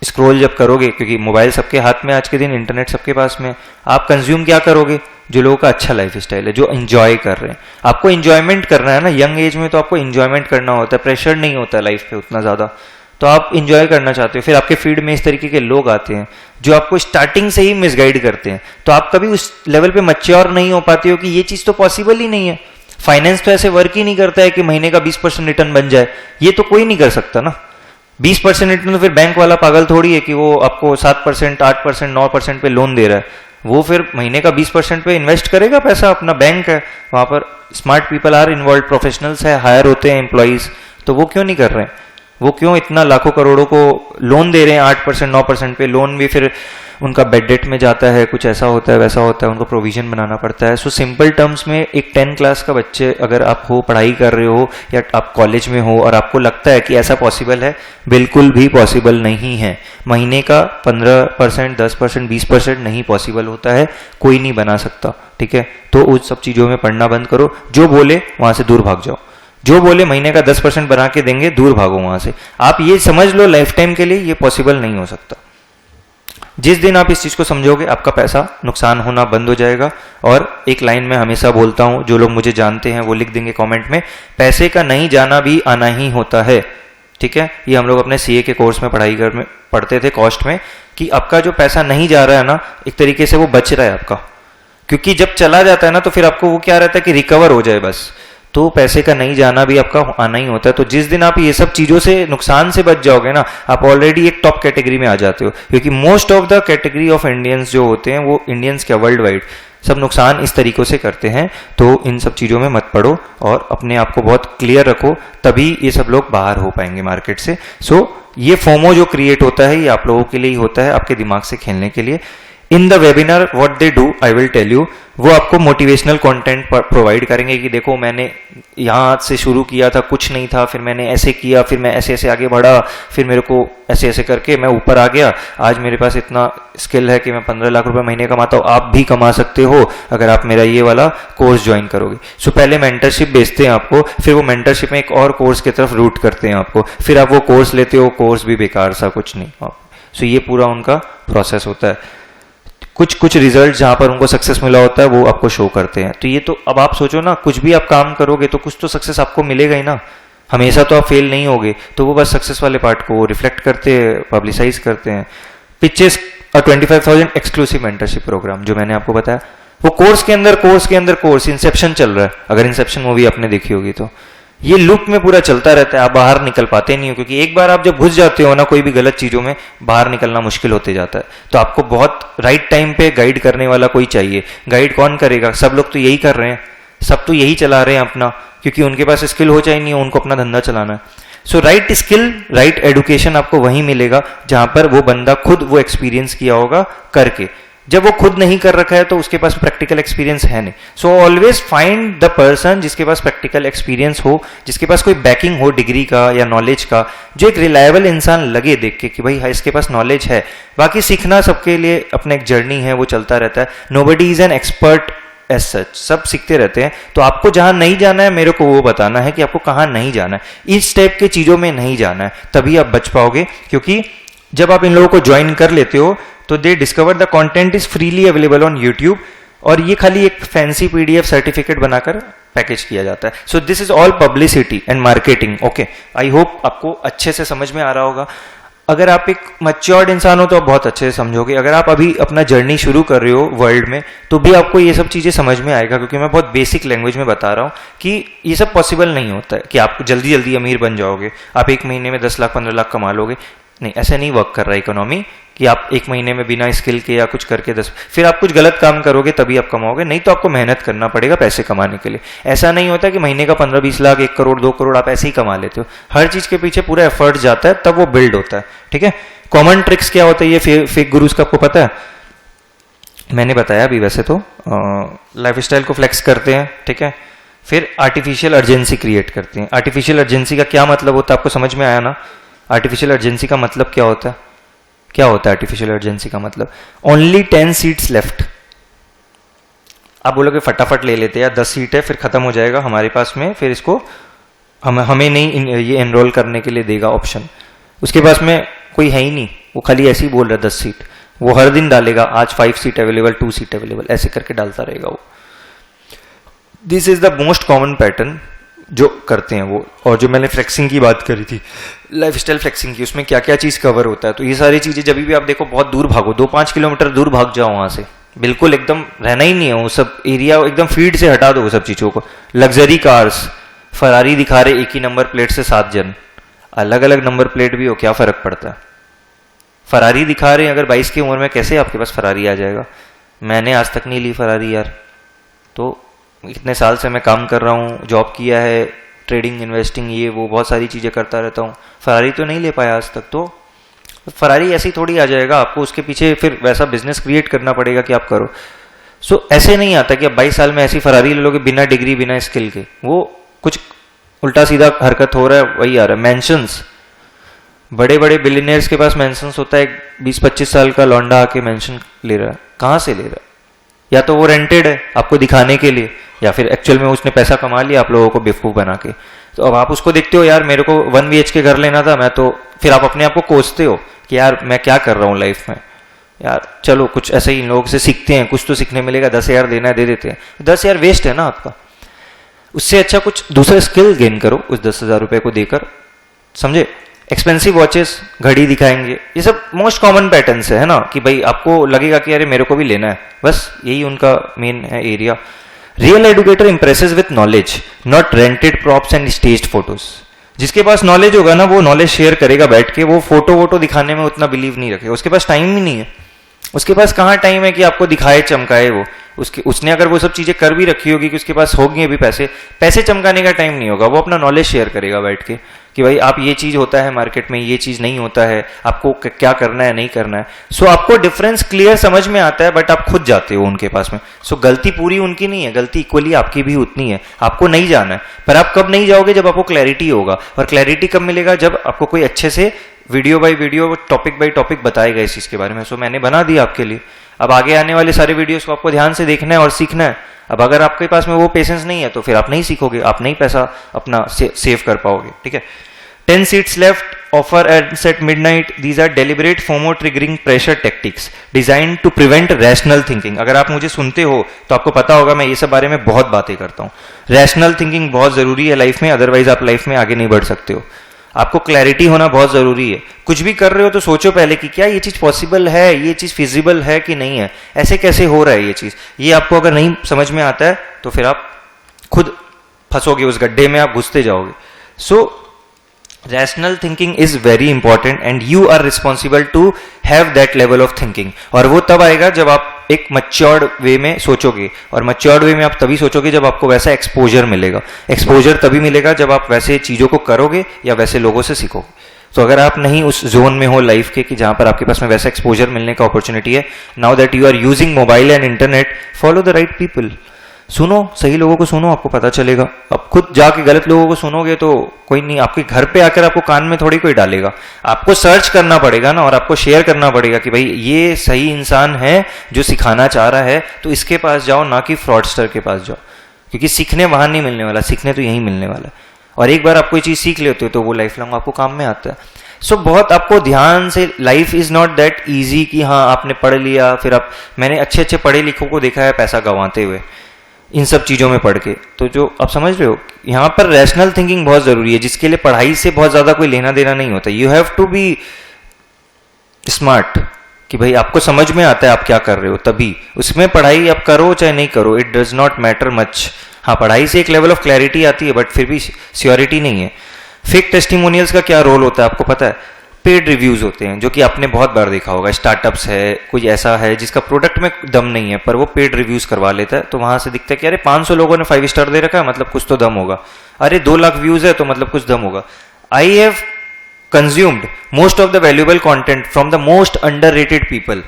[SPEAKER 1] स्क्रॉल जब करोगे, क्योंकि मोबाइल सबके हाथ में आज के दिन, इंटरनेट सबके पास में, आप कंज्यूम क्या करोगे? जो लोगों का अच्छा लाइफ स्टाइल है, जो इंजॉय कर रहे हैं। आपको इंजॉयमेंट करना है ना, यंग एज में तो आपको इंजॉयमेंट करना होता है, प्रेशर नहीं होता है लाइफ पे उतना ज़्यादा, तो आप इंजॉय करना चाहते हो। फिर आपके फीड में इस तरीके के लोग आते हैं जो आपको स्टार्टिंग से ही मिसगाइड करते हैं, तो आप कभी उस लेवल पे मैच्योर नहीं हो पाते हो कि ये चीज़ तो पॉसिबल ही नहीं है। फाइनेंस तो ऐसे वर्क ही नहीं करता है कि महीने का 20% रिटर्न बन जाए, ये तो कोई नहीं कर सकता ना। 20% रिटर्न तो फिर बैंक वाला पागल थोड़ी है कि वो आपको 7%, 8%, 9% पे लोन दे रहा है, वो फिर महीने का 20% पे इन्वेस्ट करेगा पैसा, अपना बैंक है वहां पर, smart people are involve, professionals है, हायर होते हैं एम्प्लॉइज, तो वो क्यों नहीं कर रहे हैं? वो क्यों इतना लाखों करोड़ों को लोन दे रहे हैं 8%, 9% पे? लोन भी फिर उनका बेड डेट में जाता है, कुछ ऐसा होता है वैसा होता है, उनको प्रोविजन बनाना पड़ता है। सो सिंपल टर्म्स में एक 10 क्लास का बच्चे अगर आप हो, पढ़ाई कर रहे हो या आप कॉलेज में हो और आपको लगता है कि ऐसा पॉसिबल है, बिल्कुल भी पॉसिबल नहीं है। महीने का 15%, 10%, 20% नहीं पॉसिबल होता है, कोई नहीं बना सकता, ठीक है? तो उस सब चीज़ों में पढ़ना बंद करो, जो बोले वहां से दूर भाग जाओ। जो बोले महीने का 10% बना के देंगे, दूर भागो वहां से। आप ये समझ लो लाइफ टाइम के लिए ये पॉसिबल नहीं हो सकता। जिस दिन आप इस चीज को समझोगे, आपका पैसा नुकसान होना बंद हो जाएगा। और एक लाइन में हमेशा बोलता हूं, जो लोग मुझे जानते हैं वो लिख देंगे कमेंट में, पैसे का नहीं जाना भी आना ही होता है, ठीक है? ये हम लोग अपने सीए के कोर्स में पढ़ते थे कॉस्ट में, कि आपका जो पैसा नहीं जा रहा है ना, एक तरीके से वो बच रहा है आपका, क्योंकि जब चला जाता है ना तो फिर आपको वो क्या रहता है कि रिकवर हो जाए बस। तो पैसे का नहीं जाना भी आपका आना ही होता है। तो जिस दिन आप ये सब चीजों से, नुकसान से बच जाओगे ना, आप ऑलरेडी एक टॉप कैटेगरी में आ जाते हो, क्योंकि most of the category of Indians जो होते हैं, वो इंडियंस क्या वर्ल्ड वाइड सब नुकसान इस तरीकों से करते हैं। तो इन सब चीजों में मत पड़ो और अपने आप को बहुत क्लियर रखो, तभी ये सब लोग बाहर हो पाएंगे मार्केट से। सो ये फोमो जो क्रिएट होता है, ये आप लोगों के लिए ही होता है, आपके दिमाग से खेलने के लिए। In the webinar what they do, I will tell you, वो आपको मोटिवेशनल कंटेंट प्रोवाइड करेंगे कि देखो मैंने यहाँ से शुरू किया था, कुछ नहीं था, फिर मैंने ऐसे किया, फिर मैं ऐसे ऐसे आगे बढ़ा, फिर मेरे को ऐसे ऐसे करके मैं ऊपर आ गया, आज मेरे पास इतना स्किल है कि मैं 15 लाख रुपए महीने कमाता हूँ। आप भी कमा सकते हो अगर आप मेरा ये वाला कोर्स ज्वाइन करोगे। सो पहले मेंटरशिप बेचते हैं आपको, फिर वो मेंटरशिप में एक और कोर्स की तरफ रूट करते हैं आपको, फिर आप वो कोर्स लेते हो, कोर्स भी बेकार सा, कुछ नहीं। सो ये पूरा उनका प्रोसेस होता है। कुछ कुछ रिजल्ट जहां पर उनको सक्सेस मिला होता है वो आपको शो करते हैं। तो ये तो अब आप सोचो ना, कुछ भी आप काम करोगे तो कुछ तो सक्सेस आपको मिलेगा ही ना, हमेशा तो आप फेल नहीं होगे। तो वो बस सक्सेस वाले पार्ट को रिफ्लेक्ट करते हैं, पब्लिसाइज करते हैं। पिचेस और 25,000 एक्सक्लूसिव मेंटरशिप प्रोग्राम जो मैंने आपको बताया, वो कोर्स के अंदर कोर्स इंसेप्शन चल रहा है। अगर इंसेप्शन मूवी आपने देखी होगी तो ये लूप में पूरा चलता रहता है, आप बाहर निकल पाते नहीं हो, क्योंकि एक बार आप जब घुस जाते हो ना कोई भी गलत चीजों में, बाहर निकलना मुश्किल होते जाता है। तो आपको बहुत राइट टाइम पे गाइड करने वाला कोई चाहिए। गाइड कौन करेगा? सब लोग तो यही कर रहे हैं, सब तो यही चला रहे हैं अपना, क्योंकि उनके पास स्किल हो चाहे नहीं हो, उनको अपना धंधा चलाना है। सो राइट स्किल, राइट एडुकेशन आपको वहीं मिलेगा जहां पर वो बंदा खुद वो एक्सपीरियंस किया होगा करके। जब वो खुद नहीं कर रखा है तो उसके पास प्रैक्टिकल एक्सपीरियंस है नहीं। So always find the person जिसके पास प्रैक्टिकल एक्सपीरियंस हो, जिसके पास कोई बैकिंग हो डिग्री का या नॉलेज का, जो एक रिलायबल इंसान लगे देख के कि भाई हाँ इसके पास नॉलेज है। बाकी सीखना सबके लिए अपना एक जर्नी है, वो चलता रहता है। Nobody is an expert as such, सब सीखते रहते हैं। तो आपको जहां नहीं जाना है मेरे को वो बताना है कि आपको कहां नहीं जाना है, इस टाइप के चीजों में नहीं जाना है, तभी आप बच पाओगे। क्योंकि जब आप इन लोगों को ज्वाइन कर लेते हो तो दे discover the content is freely available on YouTube, और ये खाली एक फैंसी पीडीएफ सर्टिफिकेट बनाकर पैकेज किया जाता है। So this is all publicity and marketing. Okay, I hope आपको अच्छे से समझ में आ रहा होगा। अगर आप एक मैच्योर्ड इंसान हो तो आप बहुत अच्छे से समझोगे। अगर आप अभी अपना जर्नी शुरू कर रहे हो वर्ल्ड में, तो भी आपको ये सब चीजें समझ में आएगा, क्योंकि मैं बहुत बेसिक लैंग्वेज में बता रहा हूँ कि ये सब पॉसिबल नहीं होता है कि आप जल्दी जल्दी अमीर बन जाओगे, आप एक महीने में 10 लाख 15 लाख कमा लोगे। नहीं, ऐसे नहीं वर्क कर रहा है इकोनॉमी कि आप एक महीने में बिना स्किल के या कुछ करके फिर आप कुछ गलत काम करोगे तभी आप कमाओगे, नहीं तो आपको मेहनत करना पड़ेगा पैसे कमाने के लिए। ऐसा नहीं होता कि महीने का 15-20 लाख, 1 करोड़ 2 करोड़ आप ऐसे ही कमा लेते हो। हर चीज के पीछे पूरा एफर्ट जाता है, तब वो बिल्ड होता है। ठीक है, कॉमन ट्रिक्स क्या होता है ये फेक गुरुज का आपको पता है? मैंने बताया अभी। वैसे तो लाइफस्टाइल को फ्लेक्स करते हैं, ठीक है, फिर आर्टिफिशियल अर्जेंसी क्रिएट करते हैं। आर्टिफिशियल अर्जेंसी का क्या मतलब होता है, आपको समझ में आया ना? आर्टिफिशियल अर्जेंसी का मतलब क्या होता है? क्या होता है आर्टिफिशियल अर्जेंसी का मतलब? Only 10 seats left. आप बोलोगे फटाफट ले लेते हैं, 10 सीट है फिर खत्म हो जाएगा हमारे पास में, फिर इसको हमें नहीं ये एनरोल करने के लिए देगा ऑप्शन। उसके पास में कोई है ही नहीं, वो खाली ऐसे ही बोल रहा है 10 सीट। वो हर दिन डालेगा आज 5 सीट अवेलेबल, 2 सीट अवेलेबल, ऐसे करके डालता रहेगा वो। This is the most common pattern जो करते हैं वो। और जो मैंने फ्लेक्सिंग की बात करी थी, लाइफस्टाइल फ्लेक्सिंग की, उसमें क्या क्या चीज कवर होता है। तो ये सारी चीजें जब भी आप देखो, बहुत दूर भागो, 2-5 किलोमीटर दूर भाग जाओ वहां से, बिल्कुल एकदम रहना ही नहीं है वो सब एरिया, एकदम फील्ड से हटा दो वो सब चीजों को। लग्जरी कार्स, फरारी दिखा रहे एक ही नंबर प्लेट से 7 जन, अलग अलग नंबर प्लेट भी हो, क्या फर्क पड़ता है? फरारी दिखा रहे हैं, अगर 22 की उम्र में कैसे आपके पास फरारी आ जाएगा? मैंने आज तक नहीं ली फरारी यार, तो इतने साल से मैं काम कर रहा हूँ, जॉब किया है, ट्रेडिंग, इन्वेस्टिंग, ये वो बहुत सारी चीजें करता रहता हूँ, फरारी तो नहीं ले पाया आज तक। तो फरारी ऐसे ही थोड़ी आ जाएगा, आपको उसके पीछे फिर वैसा बिजनेस क्रिएट करना पड़ेगा कि आप करो। सो ऐसे नहीं आता कि आप 22 साल में ऐसी फरारी ले लोगे बिना डिग्री बिना स्किल के, वो कुछ उल्टा सीधा हरकत हो रहा है, वही आ रहा है। मैंशंस, बड़े बड़े बिलियनियर्स के पास मैंशंस होता है, 20-25 साल का लौंडा आके मैंशन ले रहा है, कहाँ से ले रहा है? या तो वो रेंटेड है आपको दिखाने के लिए, या फिर एक्चुअल में उसने पैसा कमा लिया आप लोगों को बेवकूफ बना के। तो अब आप उसको देखते हो, यार मेरे को 1 BHK घर लेना था, मैं तो फिर आप अपने आप को कोसते हो कि यार मैं क्या कर रहा हूँ लाइफ में, यार चलो कुछ ऐसे ही इन लोगों से सीखते हैं, कुछ तो सीखने मिलेगा, 10,000 देना है दे देते हैं, 10,000 वेस्ट है ना आपका। उससे अच्छा कुछ दूसरा स्किल गेन करो उस 10,000 रुपए को देकर, समझे? एक्सपेंसिव वॉचेस, घड़ी दिखाएंगे, ये सब मोस्ट कॉमन पैटर्न्स है ना, कि भाई आपको लगेगा कि अरे मेरे को भी लेना है, बस यही उनका मेन है area. Real educator impresses with knowledge, not rented props and staged photos. जिसके पास नॉलेज होगा ना, वो नॉलेज शेयर करेगा बैठ के, वो फोटो वोटो दिखाने में उतना बिलीव नहीं रखेगा, उसके पास टाइम ही नहीं है। उसके पास कहाँ टाइम है कि आपको दिखाए चमकाए वो, उसने अगर वो सब चीजें कर भी रखी होगी कि उसके पास होंगे भी पैसे चमकाने का टाइम नहीं होगा, वो अपना नॉलेज शेयर करेगा बैठ के कि भाई आप ये चीज होता है मार्केट में, ये चीज नहीं होता है, आपको क्या करना है नहीं करना है। सो आपको डिफरेंस क्लियर समझ में आता है, बट आप खुद जाते हो उनके पास में। सो गलती पूरी उनकी नहीं है, गलती इक्वली आपकी भी उतनी है, आपको नहीं जाना है। पर आप कब नहीं जाओगे? जब आपको क्लैरिटी होगा। और क्लैरिटी कब मिलेगा? जब आपको कोई अच्छे से video by video, topic by topic बताएगा इस चीज के बारे में। सो मैंने बना दिया आपके लिए, अब आगे आने वाले सारे वीडियोस को आपको ध्यान से देखना है और सीखना है। अब अगर आपके पास में वो पेशेंस नहीं है तो फिर आप नहीं सीखोगे, आप नहीं पैसा अपना सेव कर पाओगे, ठीक है? 10 seats left, offer ends at midnight. These are deliberate FOMO triggering pressure tactics designed to prevent rational thinking. अगर आप मुझे सुनते हो तो आपको पता होगा मैं ये सब बारे में बहुत बातें करता हूँ। रैशनल थिंकिंग बहुत जरूरी है लाइफ में, अदरवाइज आप लाइफ में आगे नहीं बढ़ सकते हो। आपको क्लैरिटी होना बहुत जरूरी है। कुछ भी कर रहे हो तो सोचो पहले कि क्या ये चीज पॉसिबल है, ये चीज फिजिबल है कि नहीं है, ऐसे कैसे हो रहा है ये चीज। ये आपको अगर नहीं समझ में आता है तो फिर आप खुद फंसोगे उस गड्ढे में, आप घुसते जाओगे। So rational thinking is very important and you are responsible to have that level of thinking. और वो तब आएगा जब आप एक मैच्योर्ड वे में सोचोगे, और मैच्योर्ड वे में आप तभी सोचोगे जब आपको वैसा एक्सपोजर मिलेगा। एक्सपोजर तभी मिलेगा जब आप वैसे चीजों को करोगे या वैसे लोगों से सीखोगे। तो अगर आप नहीं उस जोन में हो लाइफ के कि जहां पर आपके पास में वैसा एक्सपोजर मिलने का अपॉर्चुनिटी है, now that you are using mobile and internet, follow the right people. सुनो, सही लोगों को सुनो, आपको पता चलेगा। अब खुद जाके गलत लोगों को सुनोगे तो कोई नहीं, आपके घर पे आकर आपको कान में थोड़ी कोई डालेगा। आपको सर्च करना पड़ेगा ना, और आपको शेयर करना पड़ेगा कि भाई ये सही इंसान है जो सिखाना चाह रहा है, तो इसके पास जाओ, ना कि फ्रॉडस्टर के पास जाओ। क्योंकि सीखने वहां नहीं मिलने वाला, सीखने तो यहीं मिलने वाला। और एक बार आप कोई चीज सीख लेते हो तो वो लाइफ लॉन्ग आपको काम में आता है। सो बहुत आपको ध्यान से, life is not that easy कि हाँ आपने पढ़ लिया फिर आप, मैंने अच्छे अच्छे पढ़े लिखों को देखा है पैसा गंवाते हुए इन सब चीजों में पढ़ के। तो जो आप समझ रहे हो, यहां पर रैशनल थिंकिंग बहुत जरूरी है, जिसके लिए पढ़ाई से बहुत ज्यादा कोई लेना देना नहीं होता। You have to be smart कि भाई आपको समझ में आता है आप क्या कर रहे हो, तभी उसमें पढ़ाई आप करो चाहे नहीं करो, it does not matter much. हाँ, पढ़ाई से एक लेवल ऑफ क्लैरिटी आती है, बट फिर भी श्योरिटी नहीं है। फेक टेस्टिमोनियल्स का क्या रोल होता है आपको पता है? पेड रिव्यूज होते हैं, जो कि आपने बहुत बार देखा होगा। स्टार्टअप्स है, कोई ऐसा है जिसका प्रोडक्ट में दम नहीं है, पर वो पेड रिव्यूज करवा लेता है, तो वहां से दिखता है कि अरे 500 लोगों ने 5 स्टार दे रखा है, मतलब कुछ तो दम होगा। अरे 2 लाख व्यूज है तो मतलब कुछ दम होगा। I have consumed most of the valuable content from the most underrated people.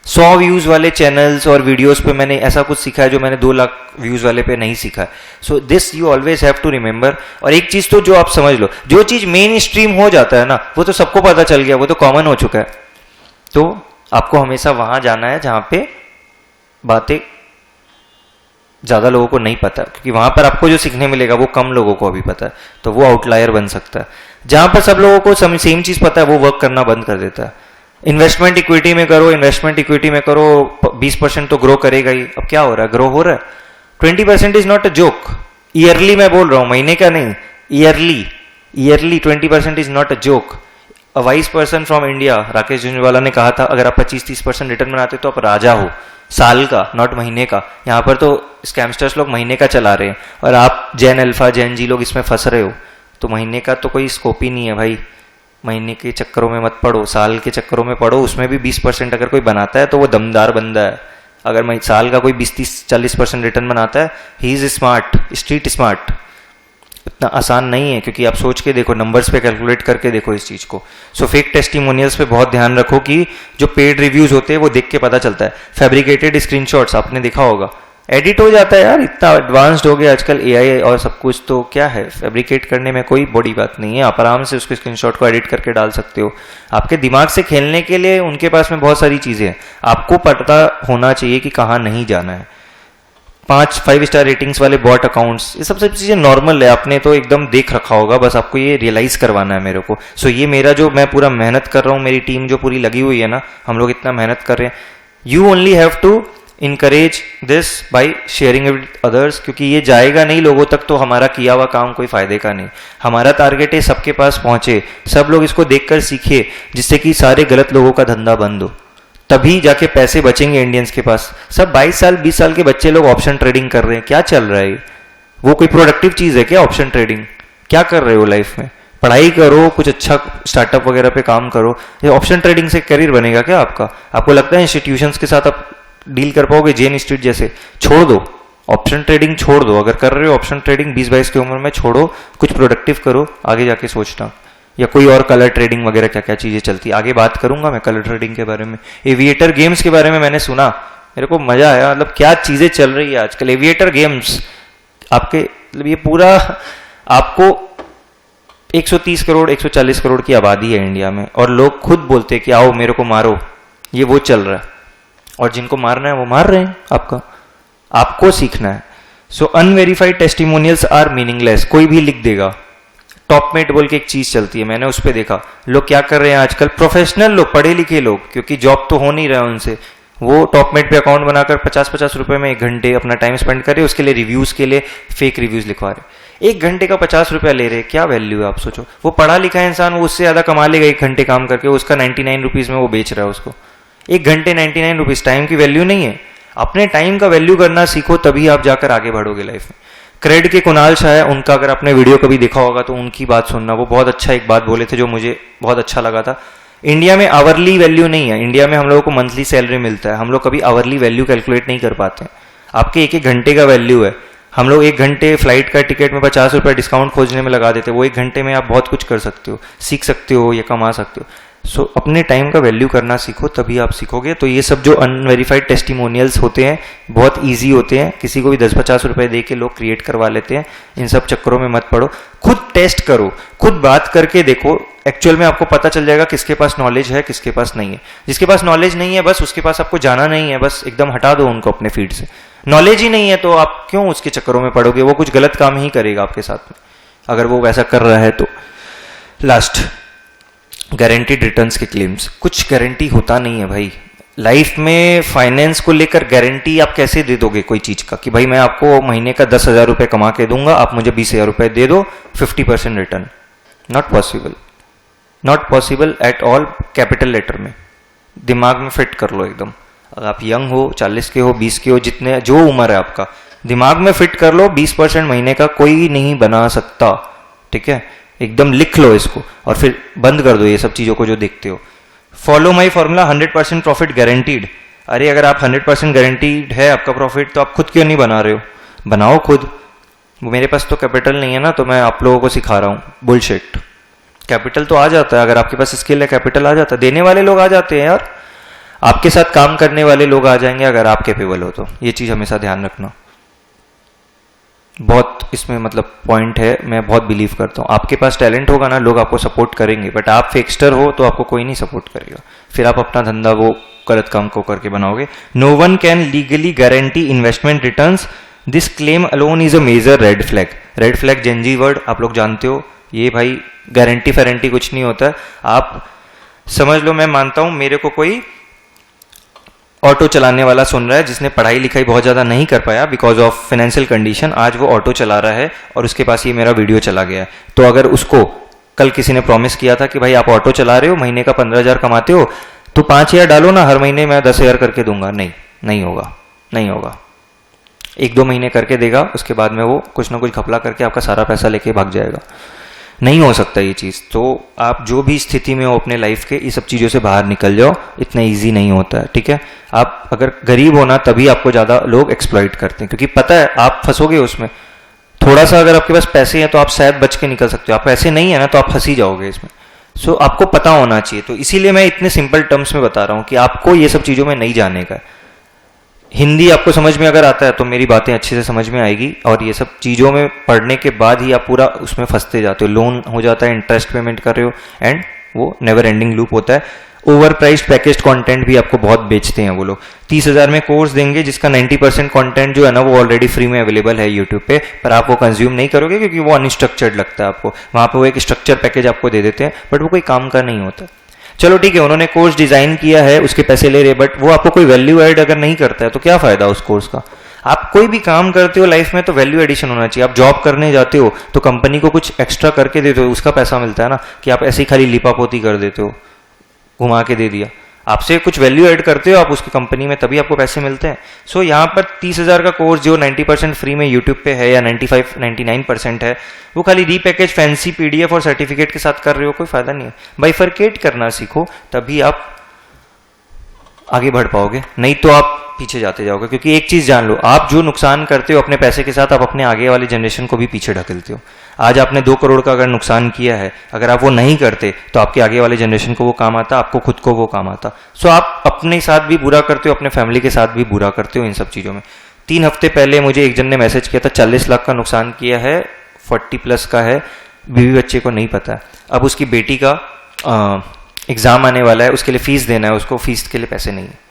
[SPEAKER 1] 100 views वाले चैनल्स और वीडियोस पे मैंने ऐसा कुछ सीखा है जो मैंने 2 लाख व्यूज वाले पे नहीं सीखा है. So this you always have to remember. और एक चीज तो जो आप समझ लो, जो चीज मेन स्ट्रीम हो जाता है ना, वो तो सबको पता चल गया, वो तो कॉमन हो चुका है. तो आपको हमेशा वहां जाना है जहां पे बातें ज्यादा लोगों को नहीं पता, क्योंकि वहां पर आपको जो सीखने मिलेगा वो कम लोगों को अभी पता है, तो वो आउटलायर बन सकता है. जहां पर सब लोगों को सेम चीज पता है वो वर्क करना बंद कर देता है. इन्वेस्टमेंट इक्विटी में करो, इन्वेस्टमेंट इक्विटी में करो, 20% तो ग्रो करेगा ही. अब क्या हो रहा है, ग्रो हो रहा है. 20% is not a joke. Yearly मैं बोल रहा हूं, महीने का नहीं, yearly 20% is not a joke. A wise person from India, Rakesh Jhunjhunwala ने कहा था, अगर आप 25-30% रिटर्न बनाते तो आप राजा हो, साल का, नॉट महीने का. यहाँ पर तो स्कैमस्टर्स लोग महीने का चला रहे हैं और आप जैन अल्फा जैन जी लोग इसमें फंस रहे हो. तो महीने का तो कोई स्कोप ही नहीं है भाई. महीने के चक्करों में मत पड़ो, साल के चक्करों में पड़ो. उसमें भी 20% अगर कोई बनाता है तो वो दमदार बंदा है. अगर साल का कोई 20-30-40% रिटर्न बनाता है, he is smart, street smart. इतना आसान नहीं है, क्योंकि आप सोच के देखो, नंबर्स पे कैलकुलेट करके देखो इस चीज को. सो फेक टेस्टिमोनियल्स पे बहुत ध्यान रखो कि जो पेड रिव्यूज होते हैं वो देख के पता चलता है. फैब्रिकेटेड स्क्रीनशॉट्स आपने देखा होगा, एडिट हो जाता है यार. इतना एडवांस्ड हो गया आजकल एआई और सब कुछ, तो क्या है, फैब्रिकेट करने में कोई बड़ी बात नहीं है. आप आराम से उसके स्क्रीनशॉट को एडिट करके डाल सकते हो. आपके दिमाग से खेलने के लिए उनके पास में बहुत सारी चीजें हैं. आपको पता होना चाहिए कि कहाँ नहीं जाना है. 5 स्टार रेटिंग्स वाले बॉट अकाउंट्स, ये सब चीजें नॉर्मल है, आपने तो एकदम देख रखा होगा, बस आपको ये रियलाइज करवाना है मेरे को. सो ये मेरा जो मैं पूरा मेहनत कर रहा हूँ, मेरी टीम जो पूरी लगी हुई है ना, हम लोग इतना मेहनत कर रहे हैं. You only have to encourage this by sharing with others, क्योंकि ये जाएगा नहीं लोगों तक तो हमारा किया हुआ काम कोई फायदे का नहीं. हमारा टारगेट है सबके पास पहुंचे, सब लोग इसको देखकर सीखे, जिससे कि सारे गलत लोगों का धंधा बंद हो. तभी जाके पैसे बचेंगे इंडियंस के पास. सब 22 साल 20 साल के बच्चे लोग ऑप्शन ट्रेडिंग कर रहे हैं. क्या चल रहा है, वो कोई प्रोडक्टिव चीज है क्या ऑप्शन ट्रेडिंग? क्या कर रहे हो लाइफ में? पढ़ाई करो, कुछ अच्छा स्टार्टअप वगैरह पे काम करो. ये ऑप्शन ट्रेडिंग से करियर बनेगा क्या आपका? आपको लगता है इंस्टीट्यूशंस के साथ आप डील कर पाओगे जेन स्ट्रीट जैसे? छोड़ दो, ऑप्शन ट्रेडिंग छोड़ दो. अगर कर रहे हो ऑप्शन ट्रेडिंग 20-22 की उम्र में, छोड़ो, कुछ प्रोडक्टिव करो, आगे जाके सोचना. या कोई और कलर ट्रेडिंग वगैरह क्या क्या चीजें चलती, आगे बात करूंगा मैं कलर ट्रेडिंग के बारे में. एविएटर गेम्स के बारे में मैंने सुना, मेरे को मजा आया. मतलब क्या चीजें चल रही है आजकल. एविएटर गेम्स आपके, मतलब ये पूरा आपको 130 करोड़ 140 करोड़ की आबादी है इंडिया में, और लोग खुद बोलते हैं कि आओ मेरे को मारो. ये वो चल रहा है, और जिनको मारना है वो मार रहे हैं. आपको सीखना है. सो अनवेरीफाइड टेस्टिमोनियल्स आर मीनिंगलेस. कोई भी लिख देगा. टॉपमेट बोल के एक चीज चलती है, मैंने उस पर देखा लोग क्या कर रहे हैं आजकल. प्रोफेशनल लोग, पढ़े लिखे लोग, क्योंकि जॉब तो हो नहीं रहा है उनसे, वो टॉपमेट पे अकाउंट बनाकर 50-50 रुपए में 1 घंटे अपना टाइम स्पेंड करे, उसके लिए रिव्यूज के लिए फेक रिव्यूज लिखवा रहे. 1 घंटे का 50 रुपया ले रहे, क्या वैल्यू है आप सोचो. वो पढ़ा लिखा इंसान, वो उससे ज्यादा कमा लेगा 1 घंटे काम करके, उसका 99 रुपीज में वो बेच रहा है उसको. 1 घंटे 99 रुपीज. टाइम की वैल्यू नहीं है. अपने टाइम का वैल्यू करना सीखो, तभी आप जाकर आगे बढ़ोगे लाइफ में. क्रेड के कुणाल शाह, उनका अगर आपने वीडियो कभी देखा होगा तो उनकी बात सुनना. वो बहुत अच्छा एक बात बोले थे जो मुझे बहुत अच्छा लगा था. इंडिया में आवरली वैल्यू नहीं है. इंडिया में हम लोगों को मंथली सैलरी मिलता है, हम लोग कभी आवरली वैल्यू कैलकुलेट नहीं कर पाते हैं. आपके 1-1 घंटे का वैल्यू है. हम लोग 1 घंटे फ्लाइट का टिकट में 50 रुपये डिस्काउंट खोजने में लगा देते. वो 1 घंटे में आप बहुत कुछ कर सकते हो, सीख सकते हो या कमा सकते हो. सो अपने टाइम का वैल्यू करना सीखो, तभी आप सीखोगे. तो ये सब जो अनवेरीफाइड टेस्टिमोनियल्स होते हैं बहुत इजी होते हैं, किसी को भी 10-50 रुपए दे के लोग क्रिएट करवा लेते हैं. इन सब चक्करों में मत पड़ो. खुद टेस्ट करो, खुद बात करके देखो. एक्चुअल में आपको पता चल जाएगा किसके पास नॉलेज है, किसके पास नहीं है. जिसके पास नॉलेज नहीं है, बस उसके पास आपको जाना नहीं है, बस एकदम हटा दो उनको अपने फीड से. नॉलेज ही नहीं है तो आप क्यों उसके चक्करों में पड़ोगे. वो कुछ गलत काम ही करेगा आपके साथ में, अगर वो वैसा कर रहा है तो. लास्ट, गारंटीड रिटर्न्स के क्लेम्स. कुछ गारंटी होता नहीं है भाई लाइफ में. फाइनेंस को लेकर गारंटी आप कैसे दे दोगे कोई चीज का, कि भाई मैं आपको महीने का 10,000 रुपये कमा के दूंगा, आप मुझे 20,000 रुपये दे दो, 50% return. Not possible, not possible at all. Capital letter में दिमाग में फिट कर लो एकदम. अगर आप यंग हो, 40 के हो, 20 के हो, जितने जो उम्र है आपका, दिमाग में फिट कर लो. 20% महीने का कोई नहीं बना सकता. ठीक है, एकदम लिख लो इसको और फिर बंद कर दो ये सब चीजों को जो देखते हो. Follow my formula, 100% profit guaranteed. अरे अगर आप 100% गारंटीड है आपका प्रॉफिट, तो आप खुद क्यों नहीं बना रहे हो? बनाओ खुद. मेरे पास तो कैपिटल नहीं है ना, तो मैं आप लोगों को सिखा रहा हूँ. बुलशिट. कैपिटल तो आ जाता है, अगर आपके पास स्किल है कैपिटल आ जाता है. देने वाले लोग आ जाते हैं यार. आपके साथ काम करने वाले लोग आ जाएंगे अगर आप कैपेबल हो तो। ये चीज़ हमेशा ध्यान रखना, बहुत इसमें मतलब पॉइंट है। मैं बहुत बिलीव करता हूँ, आपके पास टैलेंट होगा ना, लोग आपको सपोर्ट करेंगे, बट आप फेकस्टर हो तो आपको कोई नहीं सपोर्ट करेगा, फिर आप अपना धंधा वो गलत काम को करके बनाओगे। No one can legally guarantee investment returns, this claim alone is a major red flag. Red flag Gen Z word आप लोग जानते हो, ये भाई गारंटी फारंटी कुछ नहीं होता। आप समझ लो, मैं मानता हूं मेरे को कोई ऑटो चलाने वाला सुन रहा है जिसने पढ़ाई लिखाई बहुत ज़्यादा नहीं कर पाया बिकॉज ऑफ फाइनेंशियल कंडीशन, आज वो ऑटो चला रहा है और उसके पास ये मेरा वीडियो चला गया है। तो अगर उसको कल किसी ने प्रॉमिस किया था कि भाई आप ऑटो चला रहे हो, महीने का 15,000 कमाते हो, तो 5,000 डालो ना, हर महीने मैं 10,000 करके दूंगा, नहीं होगा, नहीं होगा। 1-2 महीने करके देगा, उसके बाद में वो कुछ ना कुछ घपला करके आपका सारा पैसा लेके भाग जाएगा। नहीं हो सकता ये चीज़। तो आप जो भी स्थिति में हो अपने लाइफ के, ये सब चीज़ों से बाहर निकल जाओ, इतना इजी नहीं होता है, ठीक है। आप अगर गरीब हो ना, तभी आपको ज़्यादा लोग एक्सप्लॉइट करते हैं, क्योंकि पता है आप फंसोगे उसमें। थोड़ा सा अगर आपके पास पैसे हैं तो आप शायद बच के निकल सकते हो, आप पैसे नहीं है ना तो आप फंसी जाओगे इसमें। सो आपको पता होना चाहिए। तो इसीलिए मैं इतने सिंपल टर्म्स में बता रहा हूँ कि आपको ये सब चीज़ों में नहीं जाने का है। हिंदी आपको समझ में अगर आता है तो मेरी बातें अच्छे से समझ में आएगी, और ये सब चीज़ों में पढ़ने के बाद ही आप पूरा उसमें फंसते जाते हो। लोन हो जाता है, इंटरेस्ट पेमेंट कर रहे हो, एंड वो नेवर एंडिंग लूप होता है। ओवर प्राइस्ड पैकेज कंटेंट भी आपको बहुत बेचते हैं वो लोग। 30,000 में कोर्स देंगे जिसका 90% कंटेंट जो है ना वो ऑलरेडी फ्री में अवेलेबल है यूट्यूब पे, पर आप वो कंज्यूम नहीं करोगे क्योंकि वो अनस्ट्रक्चर्ड लगता है आपको। वहाँ पे वो एक स्ट्रक्चर पैकेज आपको दे देते हैं, बट वो कोई काम का नहीं होता। चलो ठीक है, उन्होंने कोर्स डिजाइन किया है, उसके पैसे ले रहे, बट वो आपको कोई वैल्यू ऐड अगर नहीं करता है तो क्या फायदा उस कोर्स का। आप कोई भी काम करते हो लाइफ में तो वैल्यू एडिशन होना चाहिए। आप जॉब करने जाते हो तो कंपनी को कुछ एक्स्ट्रा करके देते हो, उसका पैसा मिलता है ना, कि आप ऐसे ही खाली लिपापोती कर देते हो, घुमा के दे दिया। आपसे कुछ वैल्यू ऐड करते हो आप उसकी कंपनी में, तभी आपको पैसे मिलते हैं। सो यहाँ पर 30,000 का कोर्स जो 90% फ्री में यूट्यूब पे है, या 99% है, वो खाली रीपैकेज फैंसी पीडीएफ और सर्टिफिकेट के साथ कर रहे हो, कोई फायदा नहीं है। बाइफरकेट करना सीखो, तभी आप आगे बढ़ पाओगे, नहीं तो आप पीछे जाते जाओगे। क्योंकि एक चीज जान लो, आप जो नुकसान करते हो अपने पैसे के साथ, आप अपने आगे वाली जनरेशन को भी पीछे ढकेलते हो। आज आपने 2 करोड़ का अगर नुकसान किया है, अगर आप वो नहीं करते तो आपके आगे वाले जनरेशन को वो काम आता, आपको खुद को वो काम आता। सो आप अपने साथ भी बुरा करते हो, अपने फैमिली के साथ भी बुरा करते हो इन सब चीज़ों में। 3 हफ्ते पहले मुझे एक जन ने मैसेज किया था, 40 लाख का नुकसान किया है, 40+ का है, बीवी बच्चे को नहीं पता है। अब उसकी बेटी का एग्ज़ाम आने वाला है, उसके लिए फ़ीस देना है, उसको फीस के लिए पैसे नहीं है।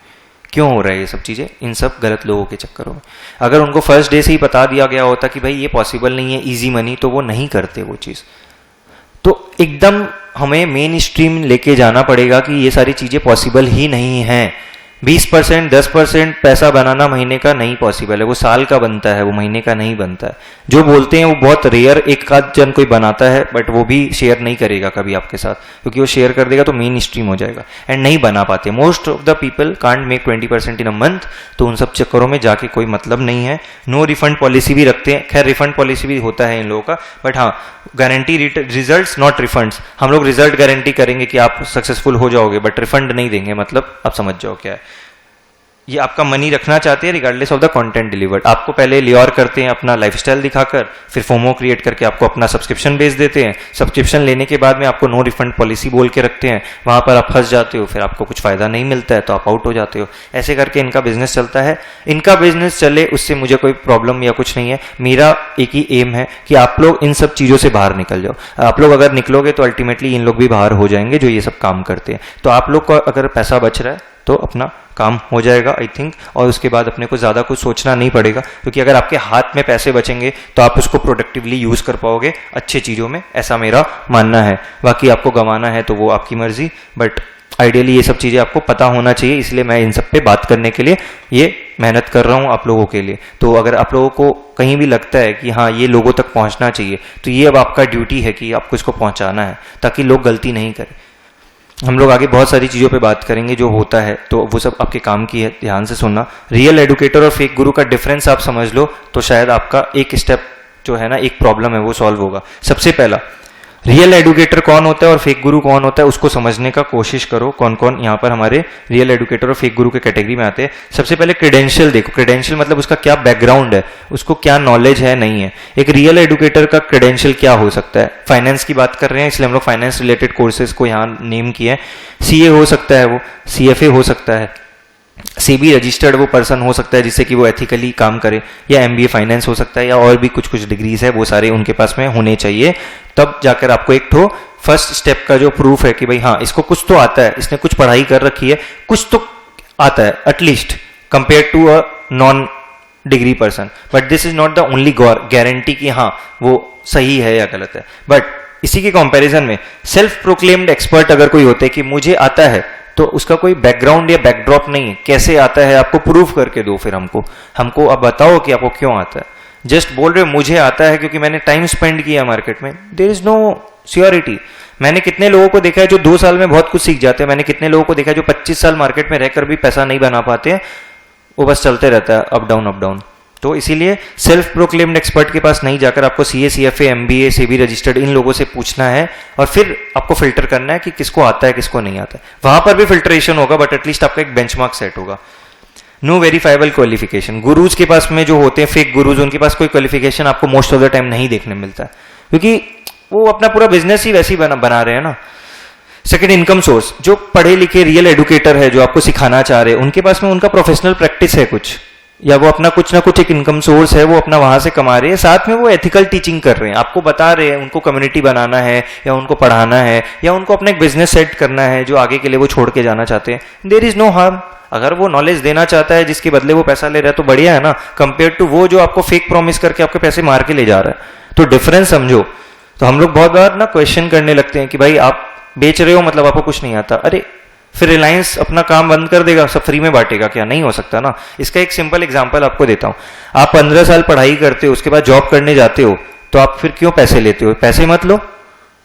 [SPEAKER 1] क्यों हो रहा है ये सब चीज़ें? इन सब गलत लोगों के चक्करों में। अगर उनको फर्स्ट डे से ही बता दिया गया होता कि भाई ये पॉसिबल नहीं है, इजी मनी, तो वो नहीं करते वो चीज़। तो एकदम हमें मेन स्ट्रीम लेके जाना पड़ेगा कि ये सारी चीज़ें पॉसिबल ही नहीं हैं। 20%, 10% पैसा बनाना महीने का नहीं पॉसिबल है, वो साल का बनता है, वो महीने का नहीं बनता है। जो बोलते हैं वो बहुत रेयर, एक आध जन कोई बनाता है, बट वो भी शेयर नहीं करेगा कभी आपके साथ, क्योंकि वो शेयर कर देगा तो मेन स्ट्रीम हो जाएगा, एंड नहीं बना पाते। Most of the people can't make 20% in a month, तो उन सब चक्करों में जाके कोई मतलब नहीं है। नो रिफंड पॉलिसी भी रखते हैं, खैर रिफंड पॉलिसी भी होता है इन लोगों का, बट हाँ, गारंटी रिजल्ट्स नॉट रिफंड्स। हम लोग रिजल्ट गारंटी करेंगे कि आप सक्सेसफुल हो जाओगे, बट रिफंड नहीं देंगे, मतलब आप समझ जाओ क्या है। ये आपका मनी रखना चाहते हैं regardless of the content delivered. आपको पहले ल्योर करते हैं अपना लाइफस्टाइल दिखाकर, फिर फोमो क्रिएट करके आपको अपना सब्सक्रिप्शन बेच देते हैं। सब्सक्रिप्शन लेने के बाद में आपको नो रिफंड पॉलिसी बोल के रखते हैं, वहां पर आप फंस जाते हो, फिर आपको कुछ फायदा नहीं मिलता है तो आप आउट हो जाते हो। ऐसे करके इनका बिजनेस चलता है। इनका बिजनेस चले उससे मुझे कोई प्रॉब्लम या कुछ नहीं है। मेरा एक ही एम है कि आप लोग इन सब चीज़ों से बाहर निकल जाओ। आप लोग अगर निकलोगे तो अल्टीमेटली इन लोग भी बाहर हो जाएंगे जो ये सब काम करते हैं। तो आप लोग को अगर पैसा बच रहा है तो अपना काम हो जाएगा आई थिंक, और उसके बाद अपने को ज़्यादा कुछ सोचना नहीं पड़ेगा, क्योंकि अगर आपके हाथ में पैसे बचेंगे तो आप उसको प्रोडक्टिवली यूज़ कर पाओगे अच्छे चीज़ों में, ऐसा मेरा मानना है। बाकी आपको गंवाना है तो वो आपकी मर्जी, बट आइडियली ये सब चीज़ें आपको पता होना चाहिए, इसलिए मैं इन सब पे बात करने के लिए ये मेहनत कर रहा हूँ आप लोगों के लिए। तो अगर आप लोगों को कहीं भी लगता है कि हाँ ये लोगों तक पहुँचना चाहिए, तो ये अब आपका ड्यूटी है कि आपको इसको पहुँचाना है, ताकि लोग गलती नहीं करें। हम लोग आगे बहुत सारी चीज़ों पे बात करेंगे जो होता है, तो वो सब आपके काम की है, ध्यान से सुनना। रियल एडुकेटर और फेक गुरु का डिफरेंस आप समझ लो तो शायद आपका एक स्टेप जो है ना, एक प्रॉब्लम है वो सॉल्व होगा। सबसे पहला, रियल एडुकेटर कौन होता है और फेक गुरु कौन होता है उसको समझने का कोशिश करो, कौन कौन यहाँ पर हमारे रियल एडुकेटर और फेक गुरु के कैटेगरी में आते हैं। सबसे पहले क्रेडेंशियल देखो, क्रेडेंशियल मतलब उसका क्या बैकग्राउंड है, उसको क्या नॉलेज है, नहीं है। एक रियल एडुकेटर का क्रेडेंशियल क्या हो सकता है, फाइनेंस की बात कर रहे हैं इसलिए हम लोग फाइनेंस रिलेटेड कोर्सेज को यहाँ नेम किए हैं। सीए हो सकता है, वो सीएफए हो सकता है, सेबी रजिस्टर्ड वो पर्सन हो सकता है जिससे कि वो एथिकली काम करे, या एमबीए फाइनेंस हो सकता है, या और भी कुछ कुछ डिग्रीज है, वो सारे उनके पास में होने चाहिए। तब जाकर आपको एक ठो फर्स्ट स्टेप का जो प्रूफ है कि भाई हाँ इसको कुछ तो आता है, इसने कुछ पढ़ाई कर रखी है, कुछ तो आता है at least compare to a non degree person. But this is not the only guarantee कि हाँ वो सही है या गलत है। बट इसी के कंपैरिजन में सेल्फ प्रोक्लेम्ड एक्सपर्ट अगर कोई होते कि मुझे आता है, तो उसका कोई बैकग्राउंड या बैकड्रॉप नहीं है, कैसे आता है आपको प्रूफ करके दो, फिर हमको अब बताओ कि आपको क्यों आता है। जस्ट बोल रहे हो मुझे आता है क्योंकि मैंने टाइम स्पेंड किया मार्केट में, देयर इज नो श्योरिटी। मैंने कितने लोगों को देखा है जो 2 साल में बहुत कुछ सीख जाते हैं, मैंने कितने लोगों को देखा है जो 25 साल मार्केट में रहकर भी पैसा नहीं बना पाते हैं, वो बस चलते रहता है अप डाउन। तो इसीलिए सेल्फ प्रोक्लेम्ड एक्सपर्ट के पास नहीं जाकर आपको CA, CFA, MBA, SEBI registered in लोगों से पूछना है और फिर आपको फिल्टर करना है कि किसको आता है किसको नहीं आता है। वहां पर भी फिल्ट्रेशन होगा बट एटलीस्ट आपका एक बेंचमार्क सेट होगा। नो वेरीफाइबल क्वालिफिकेशन, गुरुज के पास में जो होते हैं फेक गुरुज, उनके पास कोई क्वालिफिकेशन आपको मोस्ट ऑफ द टाइम नहीं देखने मिलता है, क्योंकि वो अपना पूरा बिजनेस ही वैसे ही बना रहे हैं ना। सेकेंड, इनकम सोर्स, जो पढ़े लिखे रियल एडुकेटर है जो आपको सिखाना चाह रहे हैं, उनके पास में उनका प्रोफेशनल प्रैक्टिस है कुछ, या वो अपना कुछ ना कुछ एक इनकम सोर्स है, वो अपना वहां से कमा रहे हैं, साथ में वो एथिकल टीचिंग कर रहे हैं, आपको बता रहे हैं उनको कम्युनिटी बनाना है या उनको पढ़ाना है या उनको अपना एक बिजनेस सेट करना है जो आगे के लिए वो छोड़ के जाना चाहते हैं। There is no harm. अगर वो नॉलेज देना चाहता है जिसके बदले वो पैसा ले रहा है तो बढ़िया है ना, कंपेयर टू वो जो आपको फेक प्रॉमिस करके आपके पैसे मार के ले जा रहा है। तो डिफरेंस समझो। तो हम लोग बहुत बार ना क्वेश्चन करने लगते हैं कि भाई आप बेच रहे हो मतलब आपको कुछ नहीं आता, अरे फिर रिलायंस अपना काम बंद कर देगा, सब फ्री में बांटेगा क्या? नहीं हो सकता ना। इसका एक सिंपल एग्जांपल आपको देता हूं। आप 15 साल पढ़ाई करते हो, उसके बाद जॉब करने जाते हो, तो आप फिर क्यों पैसे लेते हो? पैसे मत लो,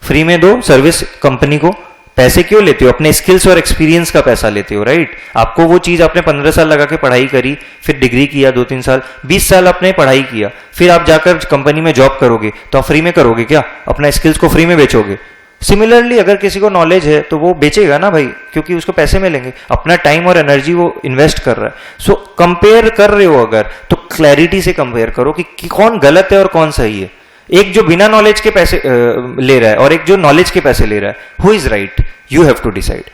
[SPEAKER 1] फ्री में दो सर्विस कंपनी को। पैसे क्यों लेते हो? अपने स्किल्स और एक्सपीरियंस का पैसा लेते हो, राइट। आपको वो चीज आपने 15 साल लगा के पढ़ाई करी, फिर डिग्री किया 2-3 साल, 20 साल आपने पढ़ाई किया, फिर आप जाकर कंपनी में जॉब करोगे तो आप फ्री में करोगे क्या? अपना स्किल्स को फ्री में बेचोगे। सिमिलरली अगर किसी को नॉलेज है तो वो बेचेगा ना भाई, क्योंकि उसको पैसे मिलेंगे, अपना टाइम और एनर्जी वो इन्वेस्ट कर रहा है। सो कंपेयर कर रहे हो अगर, तो क्लैरिटी से कंपेयर करो कि कौन गलत है और कौन सही है। एक जो बिना नॉलेज के पैसे ले रहा है और एक जो नॉलेज के पैसे ले रहा है, who is right? You have to decide.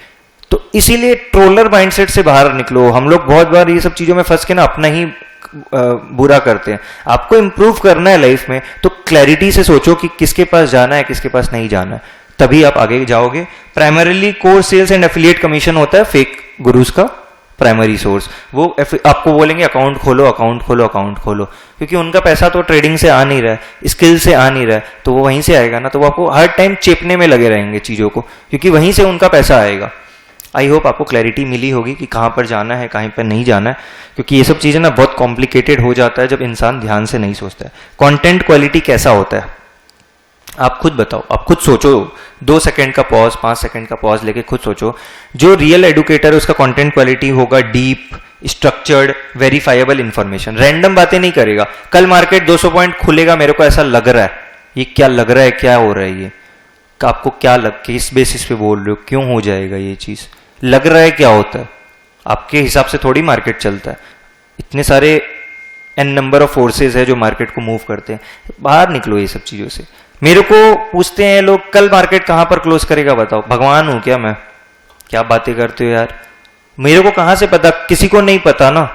[SPEAKER 1] तो इसीलिए ट्रोलर माइंडसेट से बाहर निकलो। हम लोग बहुत बार ये सब चीजों में फंस के ना अपना ही बुरा करते हैं। आपको इंप्रूव करना है लाइफ में, तो क्लैरिटी से सोचो कि किसके पास जाना है, किसके पास नहीं जाना है, तभी आप आगे जाओगे। Primarily course sales and affiliate commission होता है फेक गुरुज का प्राइमरी सोर्स। वो आपको बोलेंगे अकाउंट खोलो, अकाउंट खोलो, अकाउंट खोलो, क्योंकि उनका पैसा तो ट्रेडिंग से आ नहीं रहा है, स्किल से आ नहीं रहा है, तो वो वहीं से आएगा ना। तो वो आपको हर टाइम चेपने में लगे रहेंगे चीजों को, क्योंकि वहीं से उनका पैसा आएगा। आई होप आपको क्लैरिटी मिली होगी कि कहाँ पर जाना है, कहीं पर नहीं जाना है, क्योंकि ये सब चीजें ना बहुत कॉम्प्लिकेटेड हो जाता है जब इंसान ध्यान से नहीं सोचता है। कंटेंट क्वालिटी कैसा होता है आप खुद बताओ, आप खुद सोचो। 2 सेकंड का पॉज, 5 सेकंड का पॉज लेके खुद सोचो। जो रियल एडुकेटर है उसका कंटेंट क्वालिटी होगा deep, structured, verifiable information. Random बातें नहीं करेगा। कल मार्केट 200 पॉइंट खुलेगा, मेरे को ऐसा लग रहा है, ये क्या लग रहा है, क्या हो रहा है, ये आपको क्या लग, किस बेसिस पे बोल रहे हो, क्यों हो जाएगा ये चीज, लग रहा है क्या होता है? आपके हिसाब से थोड़ी मार्केट चलता है। इतने सारे एन नंबर ऑफ फोर्सेज है जो मार्केट को मूव करते हैं। बाहर निकलो ये सब चीजों से। मेरे को पूछते हैं लोग कल मार्केट कहां पर क्लोज करेगा बताओ। भगवान हूं क्या मैं? क्या बातें करते हो यार, मेरे को कहां से पता? किसी को नहीं पता ना।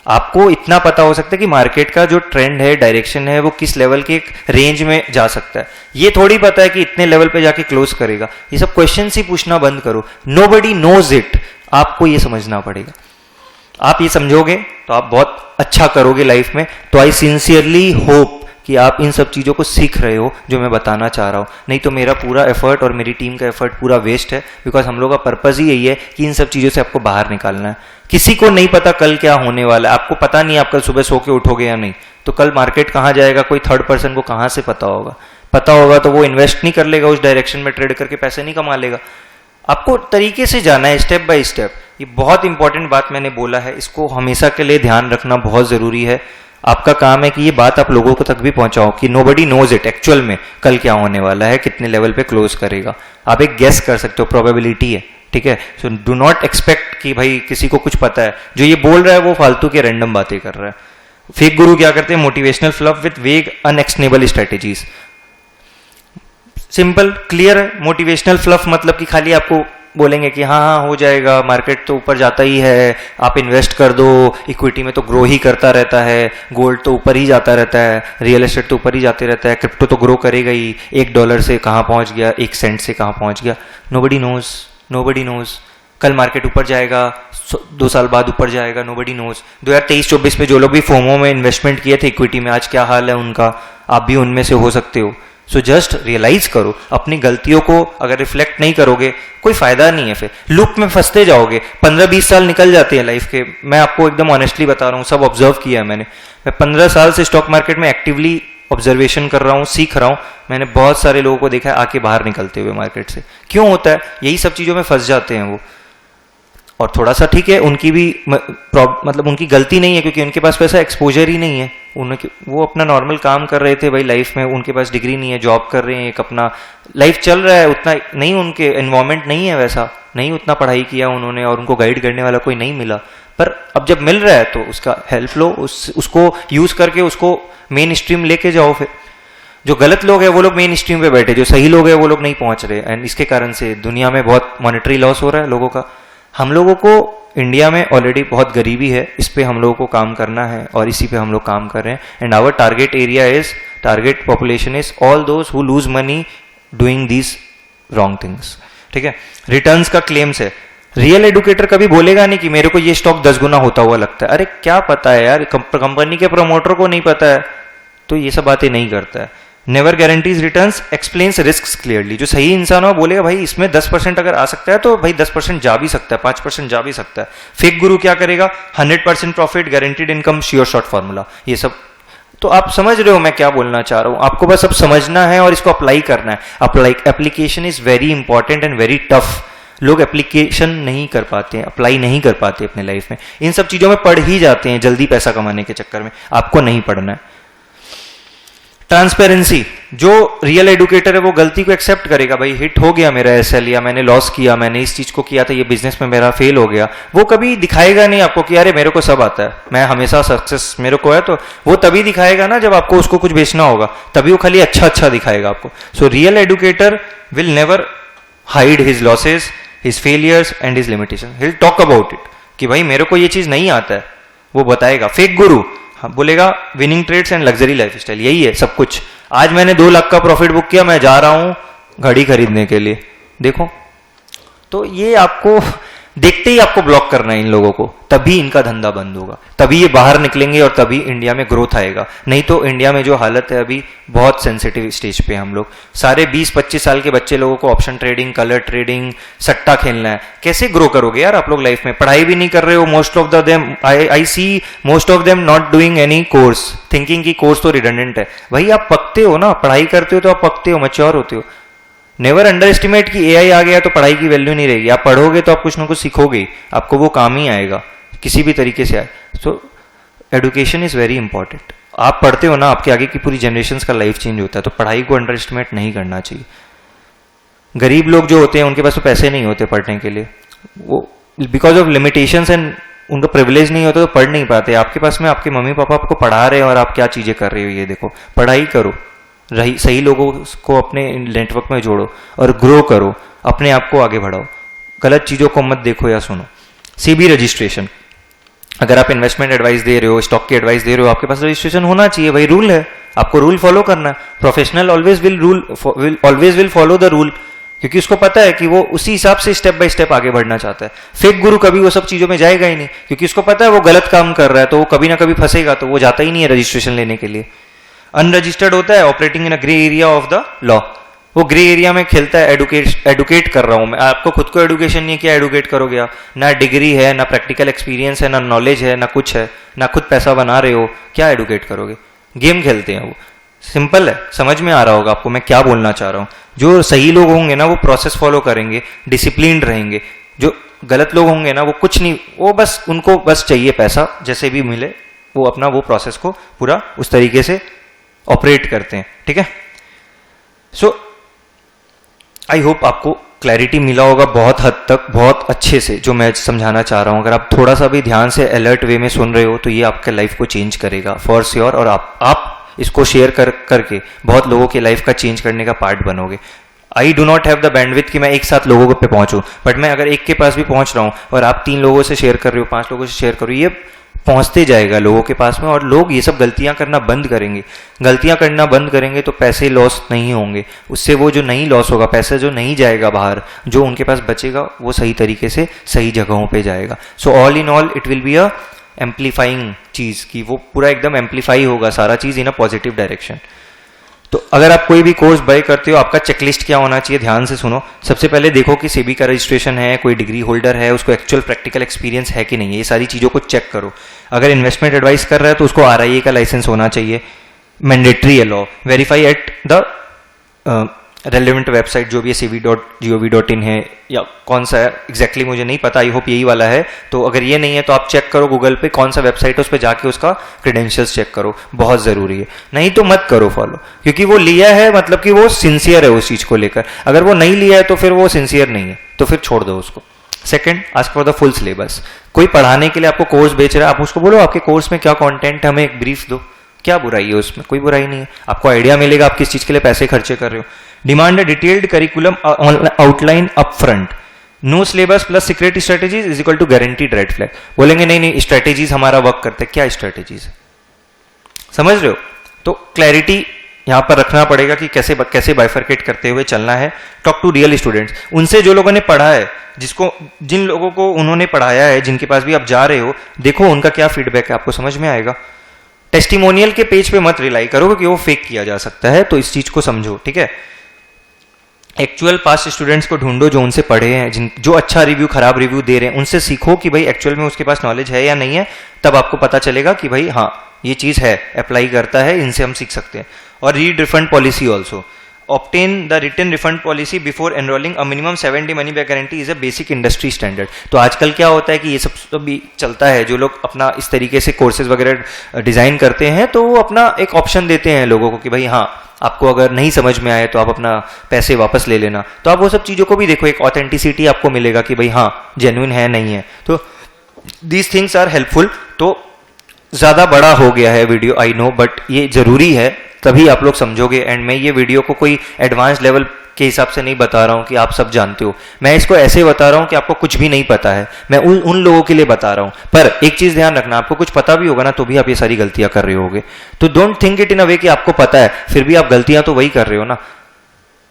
[SPEAKER 1] आपको इतना पता हो सकता है कि मार्केट का जो ट्रेंड है, डायरेक्शन है, वो किस लेवल के एक रेंज में जा सकता है। ये थोड़ी पता है कि इतने लेवल पे जाके क्लोज करेगा। ये सब क्वेश्चन ही पूछना बंद करो। Nobody knows it. आपको ये समझना पड़ेगा। आप ये समझोगे तो आप बहुत अच्छा करोगे लाइफ में। तो आई सिंसियरली होप कि आप इन सब चीजों को सीख रहे हो जो मैं बताना चाह रहा हूं। नहीं तो मेरा पूरा एफर्ट और मेरी टीम का एफर्ट पूरा वेस्ट है, बिकॉज हम लोग का पर्पज ही यही है कि इन सब चीजों से आपको बाहर निकालना है। किसी को नहीं पता कल क्या होने वाला है। आपको पता नहीं आप कल सुबह सो के उठोगे या नहीं, तो कल मार्केट कहां जाएगा कोई थर्ड पर्सन को कहां से पता होगा? पता होगा तो वो इन्वेस्ट नहीं कर लेगा उस डायरेक्शन में, ट्रेड करके पैसे नहीं कमा लेगा। आपको तरीके से जाना है, स्टेप बाय स्टेप। ये बहुत इंपॉर्टेंट बात मैंने बोला है, इसको हमेशा के लिए ध्यान रखना बहुत जरूरी है। आपका काम है कि ये बात आप लोगों को तक भी पहुंचाओ कि नोबडी नोज इट एक्चुअल में कल क्या होने वाला है, कितने लेवल पे क्लोज करेगा। आप एक गेस कर सकते हो, प्रोबेबिलिटी है, ठीक है। सो डू नॉट एक्सपेक्ट कि भाई किसी को कुछ पता है। जो ये बोल रहा है वो फालतू के रैंडम बातें कर रहा है। फेक गुरु क्या करते हैं? मोटिवेशनल फ्लफ विद वेग अनएक्शनेबल स्ट्रेटेजीज। सिंपल क्लियर है। मोटिवेशनल फ्लफ मतलब कि खाली आपको बोलेंगे कि हाँ हाँ हो जाएगा, मार्केट तो ऊपर जाता ही है, आप इन्वेस्ट कर दो, इक्विटी में तो ग्रो ही करता रहता है, गोल्ड तो ऊपर ही जाता रहता है, रियल एस्टेट तो ऊपर ही जाते रहता है, क्रिप्टो तो ग्रो करेगा ही, $1 से कहाँ पहुंच गया, 1 सेंट से कहाँ पहुंच गया, नोबडी नोज, नोबडी नोज। कल मार्केट ऊपर जाएगा, 2 साल बाद ऊपर जाएगा, नोबडी नोज। 2023-24 में जो लोग भी फोमो में इन्वेस्टमेंट किए थे इक्विटी में, आज क्या हाल है उनका, आप भी उनमें से हो सकते हो। सो जस्ट रियलाइज करो, अपनी गलतियों को अगर रिफ्लेक्ट नहीं करोगे कोई फायदा नहीं है, फिर लूप में फंसते जाओगे। 15-20 साल निकल जाते हैं लाइफ के। मैं आपको एकदम ऑनेस्टली बता रहा हूँ, सब ऑब्जर्व किया है मैंने। मैं 15 साल से स्टॉक मार्केट में एक्टिवली ऑब्जर्वेशन कर रहा हूँ, सीख रहा हूँ। मैंने बहुत सारे लोगों को देखा है आके बाहर निकलते हुए मार्केट से। क्यों होता है? यही सब चीज़ों में फंस जाते हैं वो। और थोड़ा सा ठीक है, उनकी भी मतलब उनकी गलती नहीं है, क्योंकि उनके पास वैसा एक्सपोजर ही नहीं है। वो अपना नॉर्मल काम कर रहे थे भाई लाइफ में, उनके पास डिग्री नहीं है, जॉब कर रहे हैं, एक अपना लाइफ चल रहा है, उतना नहीं, उनके एनवायरमेंट नहीं है वैसा, नहीं उतना पढ़ाई किया उन्होंने, और उनको गाइड करने वाला कोई नहीं मिला। पर अब जब मिल रहा है तो उसका हेल्प लो, उसको यूज करके उसको मेन स्ट्रीम लेके जाओ। फिर जो गलत लोग हैं वो लोग मेन स्ट्रीम पे बैठे, जो सही लोग हैं वो लोग नहीं पहुंच रहे, एंड इसके कारण से दुनिया में बहुत मॉनेटरी लॉस हो रहा है लोगों का। हम लोगों को इंडिया में ऑलरेडी बहुत गरीबी है, इस पे हम लोगों को काम करना है, और इसी पे हम लोग काम कर रहे हैं। And our target area is, target population is all those who lose money doing these wrong things, ठीक है। रिटर्न्स का क्लेम्स है। रियल एडुकेटर कभी बोलेगा नहीं कि मेरे को ये स्टॉक 10 गुना होता हुआ लगता है। अरे क्या पता है यार, कंपनी के प्रमोटर को नहीं पता है, तो ये सब बातें नहीं करता है। Never guarantees returns, explains risks clearly. जो सही इंसान हो बोलेगा भाई इसमें 10% अगर आ सकता है तो भाई 10% जा भी सकता है, 5% जा भी सकता है। फेक गुरु क्या करेगा? 100% profit, guaranteed income, sure short formula, ये सब। तो आप समझ रहे हो मैं क्या बोलना चाह रहा हूं? आपको बस अब समझना है और इसको अप्लाई करना है। Application is very important and very tough. लोग एप्लीकेशन नहीं कर पाते हैं, अप्लाई नहीं कर पाते अपने लाइफ में, इन सब चीजों में पढ़ ही जाते हैं जल्दी पैसा कमाने के चक्कर में। आपको नहीं पढ़ना है। ट्रांसपेरेंसी, जो रियल एडुकेटर है वो गलती को एक्सेप्ट करेगा। भाई हिट हो गया मेरा एसएल, या मैंने लॉस किया, मैंने इस चीज को किया था, ये बिजनेस में मेरा फेल हो गया। वो कभी दिखाएगा नहीं आपको कि अरे मेरे को सब आता है, मैं हमेशा सक्सेस मेरे को है। तो वो तभी दिखाएगा ना जब आपको उसको कुछ बेचना होगा, तभी वो खाली अच्छा अच्छा दिखाएगा आपको। So real educator will never hide his losses, his failures and his limitation. He will talk about it कि भाई मेरे को ये चीज नहीं आता है, वो बताएगा। फेक गुरु बोलेगा winning trades and luxury lifestyle, यही है सब कुछ। आज मैंने 2 लाख का प्रॉफिट बुक किया, मैं जा रहा हूं घड़ी खरीदने के लिए, देखो। तो ये आपको देखते ही आपको ब्लॉक करना है इन लोगों को, तभी इनका धंधा बंद होगा, तभी ये बाहर निकलेंगे और तभी इंडिया में ग्रोथ आएगा। नहीं तो इंडिया में जो हालत है अभी, बहुत सेंसिटिव स्टेज पे हम लोग। सारे 20-25 साल के बच्चे लोगों को ऑप्शन ट्रेडिंग, कलर ट्रेडिंग, सट्टा खेलना है। कैसे ग्रो करोगे यार आप लोग लाइफ में? पढ़ाई भी नहीं कर रहे हो। Most of them I see most of them not doing any course, thinking की कोर्स तो रिडंडेंट है। भाई आप पकते हो ना, पढ़ाई करते हो तो आप पकते हो, मैच्योर होते हो। नेवर अंडर एस्टिमेट कि एआई आ गया तो पढ़ाई की वैल्यू नहीं रहेगी। आप पढ़ोगे तो आप कुछ ना कुछ सीखोगे, आपको वो काम ही आएगा किसी भी तरीके से आए। सो एडुकेशन इज वेरी इंपॉर्टेंट। आप पढ़ते हो ना, आपके आगे की पूरी जनरेशन का लाइफ चेंज होता है। तो पढ़ाई को अंडर एस्टिमेट नहीं करना चाहिए। गरीब लोग जो होते हैं उनके पास तो पैसे नहीं होते पढ़ने के लिए, वो बिकॉज ऑफ लिमिटेशंस एंड उनका प्रिविलेज नहीं होता तो पढ़ नहीं पाते। आपके पास में आपके मम्मी पापा आपको पढ़ा रहे हैं और आप क्या चीजें कर रहे हो, ये देखो। पढ़ाई करो, सही लोगों को अपने नेटवर्क में जोड़ो और ग्रो करो, अपने आप को आगे बढ़ाओ। गलत चीजों को मत देखो या सुनो। सीबी रजिस्ट्रेशन, अगर आप इन्वेस्टमेंट एडवाइस दे रहे हो, स्टॉक की एडवाइस दे रहे हो, आपके पास रजिस्ट्रेशन होना चाहिए। भाई रूल है, आपको रूल फॉलो करना है। Professional always will follow the rule, क्योंकि उसको पता है कि वो उसी हिसाब से स्टेप बाय स्टेप आगे बढ़ना चाहता है। फेक गुरु कभी वो सब चीजों में जाएगा ही नहीं, क्योंकि उसको पता है वो गलत काम कर रहा है, तो वो कभी ना कभी फंसेगा, तो वो जाता ही नहीं है रजिस्ट्रेशन लेने के लिए। अनरजिस्टर्ड होता है, operating in a grey area of the law, वो ग्रे एरिया में खेलता है। एडुकेट कर रहा हूं मैं, आपको खुद को एडुकेशन नहीं है, क्या एडुकेट करोगे आप? ना डिग्री है, ना प्रैक्टिकल एक्सपीरियंस है, ना नॉलेज है, ना कुछ है, ना खुद पैसा बना रहे हो, क्या एडुकेट करोगे? गेम खेलते हैं वो। सिंपल है, समझ में आ रहा होगा आपको मैं क्या बोलना चाह रहा हूं। जो सही लोग होंगे ना वो प्रोसेस फॉलो करेंगे, डिसिप्लिन रहेंगे। जो गलत लोग होंगे ना वो कुछ नहीं, वो बस उनको बस चाहिए पैसा, जैसे भी मिले वो अपना वो प्रोसेस को पूरा उस तरीके से ऑपरेट करते हैं, ठीक है। सो आई होप आपको क्लैरिटी मिला होगा बहुत हद तक, बहुत अच्छे से जो मैं समझाना चाह रहा हूं। अगर आप थोड़ा सा भी ध्यान से अलर्ट वे में सुन रहे हो तो ये आपके लाइफ को चेंज करेगा फॉर श्योर, और आप इसको शेयर करके बहुत लोगों की लाइफ का चेंज करने का पार्ट बनोगे। I do not have the bandwidth कि मैं एक साथ लोगों पे पहुंचूं, बट मैं अगर एक के पास भी पहुंच रहा हूं और आप 3 लोगों से शेयर कर रहे हो, 5 लोगों से शेयर करो, ये पहुंचते जाएगा लोगों के पास में, और लोग ये सब गलतियां करना बंद करेंगे। गलतियां करना बंद करेंगे तो पैसे लॉस नहीं होंगे, उससे वो जो नहीं लॉस होगा, पैसा जो नहीं जाएगा बाहर, जो उनके पास बचेगा वो सही तरीके से सही जगहों पे जाएगा। So all in all it will be a amplifying चीज, की वो पूरा एकदम एम्पलीफाई होगा सारा चीज इन अ पॉजिटिव डायरेक्शन। तो अगर आप कोई भी कोर्स बाय करते हो, आपका चेकलिस्ट क्या होना चाहिए, ध्यान से सुनो। सबसे पहले देखो कि सेबी का रजिस्ट्रेशन है, कोई डिग्री होल्डर है, उसको एक्चुअल प्रैक्टिकल एक्सपीरियंस है कि नहीं है, ये सारी चीज़ों को चेक करो। अगर इन्वेस्टमेंट एडवाइस कर रहा है तो उसको आरआईए का लाइसेंस होना चाहिए, मैंडेटरी है law. Verify at the relevant website, जो भी है cv.gov.in है या कौन सा है एग्जैक्टली मुझे नहीं पता, आई होप यही वाला है। तो अगर ये नहीं है तो आप चेक करो गूगल पे कौन सा वेबसाइट है, उस पर जाके उसका क्रेडेंशियल्स चेक करो, बहुत ज़रूरी है। नहीं तो मत करो फॉलो, क्योंकि वो लिया है मतलब कि वो सिंसियर है उस चीज़ को लेकर। अगर वो नहीं लिया है तो फिर वो सिंसियर नहीं है, तो फिर छोड़ दो उसको। Second, ask for the full syllabus. कोई पढ़ाने के लिए आपको कोर्स बेच रहा है, आप उसको बोलो आपके कोर्स में क्या कंटेंट है, हमें एक ब्रीफ दो। क्या बुराई है उसमें, कोई बुराई नहीं है, आपको आइडिया मिलेगा आप किस चीज़ के लिए पैसे खर्चे कर रहे हो। Demand a detailed curriculum outline up front. No syllabus plus secret strategies is equal to guaranteed red flag. बोलेंगे नहीं नहीं स्ट्रेटेजीज हमारा वर्क करते, क्या स्ट्रेटेजीज है, समझ रहे हो। तो क्लैरिटी यहां पर रखना पड़ेगा कि कैसे बाइफरकेट करते हुए चलना है। टॉक टू रियल स्टूडेंट्स, उनसे जो लोगों ने पढ़ा है, जिन लोगों को उन्होंने पढ़ाया है, जिनके पास भी आप जा रहे हो, देखो उनका क्या फीडबैक है, आपको समझ में आएगा। टेस्टिमोनियल के पेज पे मत रिलाई करो क्योंकि वो फेक किया जा सकता है, तो इस चीज को समझो, ठीक है। एक्चुअल पास्ट स्टूडेंट्स को ढूंढो जो उनसे पढ़े हैं, जो अच्छा रिव्यू खराब रिव्यू दे रहे हैं, उनसे सीखो कि भाई एक्चुअल में उसके पास नॉलेज है या नहीं है। तब आपको पता चलेगा कि भाई हाँ ये चीज है, अप्लाई करता है, इनसे हम सीख सकते हैं। और read refund policy also. obtain the written refund policy before enrolling, a minimum 7 day money back guarantee is a basic industry standard। तो आजकल क्या होता है कि ये सब भी चलता है, जो लोग अपना इस तरीके से कोर्सेज वगैरह डिजाइन करते हैं तो वो अपना एक ऑप्शन देते हैं लोगों को कि भाई हाँ आपको अगर नहीं समझ में आए तो आप अपना पैसे वापस ले लेना। तो आप वो सब चीज़ों को भी देखो, एक ऑथेंटिसिटी आपको मिलेगा कि भाई हाँ जेन्युइन है नहीं है। तो दीज थिंग्स आर हेल्पफुल। तो ज़्यादा बड़ा हो गया है वीडियो, आई नो, बट ये ज़रूरी है, तभी आप लोग समझोगे। एंड मैं ये वीडियो को कोई एडवांस लेवल के हिसाब से नहीं बता रहा हूँ कि आप सब जानते हो, मैं इसको ऐसे बता रहा हूँ कि आपको कुछ भी नहीं पता है, मैं उन लोगों के लिए बता रहा हूँ। पर एक चीज़ ध्यान रखना, आपको कुछ पता भी होगा ना तो भी आप ये सारी गलतियाँ कर रहे होगे। तो डोंट थिंक इट इन अ वे कि आपको पता है फिर भी आप गलतियाँ तो वही कर रहे हो ना,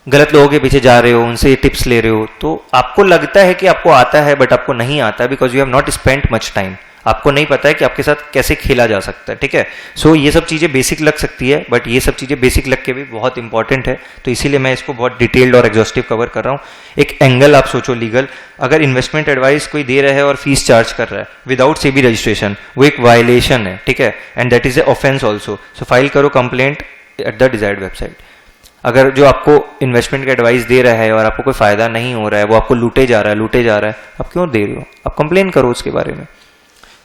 [SPEAKER 1] गलत लोगों के पीछे जा रहे हो, उनसे टिप्स ले रहे हो, तो आपको लगता है कि आपको आता है बट आपको नहीं आता, because you have not spent much time. आपको नहीं पता है कि आपके साथ कैसे खेला जा सकता है, ठीक है। सो ये सब चीज़ें बेसिक लग सकती है, बट ये सब चीज़ें बेसिक लग के भी बहुत इंपॉर्टेंट है, तो इसीलिए मैं इसको बहुत डिटेल्ड और एग्जॉस्टिव कवर कर रहा हूँ। एक एंगल आप सोचो लीगल, अगर इन्वेस्टमेंट एडवाइस कोई दे रहा है और फीस चार्ज कर रहा है विदाउट सेबी रजिस्ट्रेशन, वो एक वायलेशन है, ठीक है, and that is a offence also. So file करो complaint at the desired website. अगर जो आपको इन्वेस्टमेंट का एडवाइस दे रहा है और आपको कोई फायदा नहीं हो रहा है, वो आपको लूटे जा रहा है, आप क्यों दे रहे हो, आप कंप्लेन करो उसके बारे में।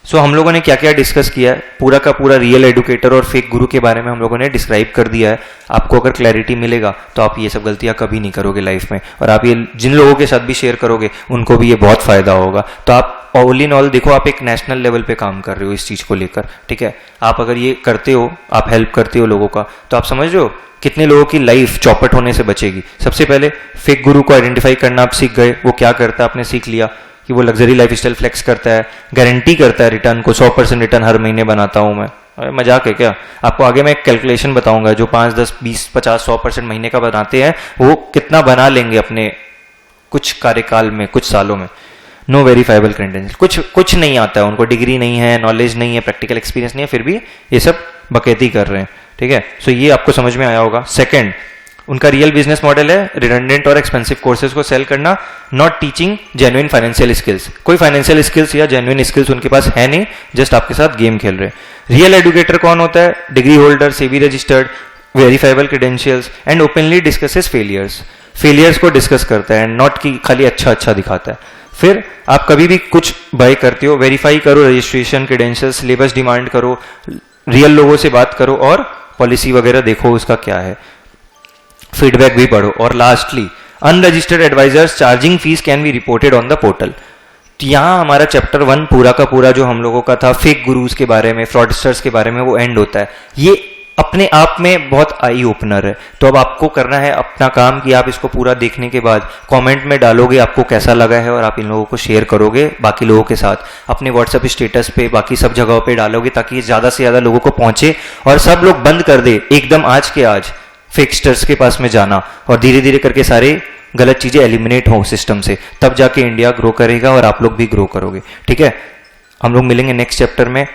[SPEAKER 1] सो हम लोगों ने क्या क्या डिस्कस किया है, पूरा का पूरा रियल एडुकेटर और फेक गुरु के बारे में हम लोगों ने डिस्क्राइब कर दिया है। आपको अगर क्लैरिटी मिलेगा तो आप ये सब गलतियां कभी नहीं करोगे लाइफ में, और आप ये जिन लोगों के साथ भी शेयर करोगे उनको भी ये बहुत फायदा होगा। तो आप ऑल इन ऑल देखो, आप एक नेशनल लेवल पे काम कर रहे हो इस चीज को लेकर, ठीक है। आप अगर ये करते हो, आप हेल्प करते हो लोगों का, तो आप समझ रहे हो कितने लोगों की लाइफ चौपट होने से बचेगी। सबसे पहले फेक गुरु को आइडेंटिफाई करना आप सीख गए, वो क्या करता है आपने सीख लिया कि वो लग्जरी लाइफस्टाइल फ्लेक्स करता है, गारंटी करता है रिटर्न को, 100% रिटर्न हर महीने बनाता हूं मैं। अरे मजाक है क्या, आपको आगे मैं एक कैलकुलेशन बताऊंगा, जो 5, 10, 20, 50, 100% महीने का बनाते हैं वो कितना बना लेंगे अपने कुछ कार्यकाल में, कुछ सालों में। नो वेरीफाइबल क्रेडेंशियल, कुछ नहीं आता है उनको, डिग्री नहीं है, नॉलेज नहीं है, प्रैक्टिकल एक्सपीरियंस नहीं है, फिर भी ये सब बकैती कर रहे हैं, ठीक है। सो ये आपको समझ में आया होगा। सेकंड, उनका रियल बिजनेस मॉडल है रिडंडेंट और एक्सपेंसिव कोर्सेज को सेल करना, not teaching genuine financial skills. कोई फाइनेंशियल स्किल्स या जेन्युइन स्किल्स उनके पास है नहीं, जस्ट आपके साथ गेम खेल रहे हैं। रियल एडुकेटर कौन होता है, degree holder, SEBI registered, verifiable credentials and openly discusses failures को डिस्कस करता है, नॉट कि खाली अच्छा दिखाता है। फिर आप कभी भी कुछ बाय करते हो, वेरीफाई करो रजिस्ट्रेशन, क्रेडेंशियल, सिलेबस डिमांड करो, रियल लोगों से बात करो और पॉलिसी वगैरह देखो उसका क्या है, फीडबैक भी पढ़ो। और lastly, unregistered advisers charging fees can be reported on the portal. तो यहाँ हमारा चैप्टर 1 पूरा का पूरा जो हम लोगों का था फेक गुरुज के बारे में, फ्रॉडस्टर्स के बारे में, वो एंड होता है। ये अपने आप में बहुत आई ओपनर है। तो अब आपको करना है अपना काम कि आप इसको पूरा देखने के बाद कमेंट में डालोगे आपको कैसा लगा है, और आप इन लोगों को शेयर करोगे बाकी लोगों के साथ, अपने व्हाट्सएप स्टेटस पे, बाकी सब जगहों पे डालोगे, ताकि ये ज़्यादा से ज़्यादा लोगों को पहुंचे और सब लोग बंद कर दे एकदम आज के आज फेकस्टर्स के पास में जाना, और धीरे धीरे करके सारे गलत चीज़ें एलिमिनेट हो सिस्टम से। तब जाके इंडिया ग्रो करेगा और आप लोग भी ग्रो करोगे। ठीक है, हम लोग मिलेंगे नेक्स्ट चैप्टर में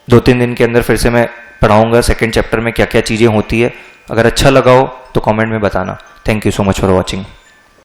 [SPEAKER 1] 2-3 दिन के अंदर। फिर से मैं पढ़ाऊंगा सेकंड चैप्टर में क्या क्या चीज़ें होती है। अगर अच्छा लगा हो तो कमेंट में बताना। Thank you so much for watching.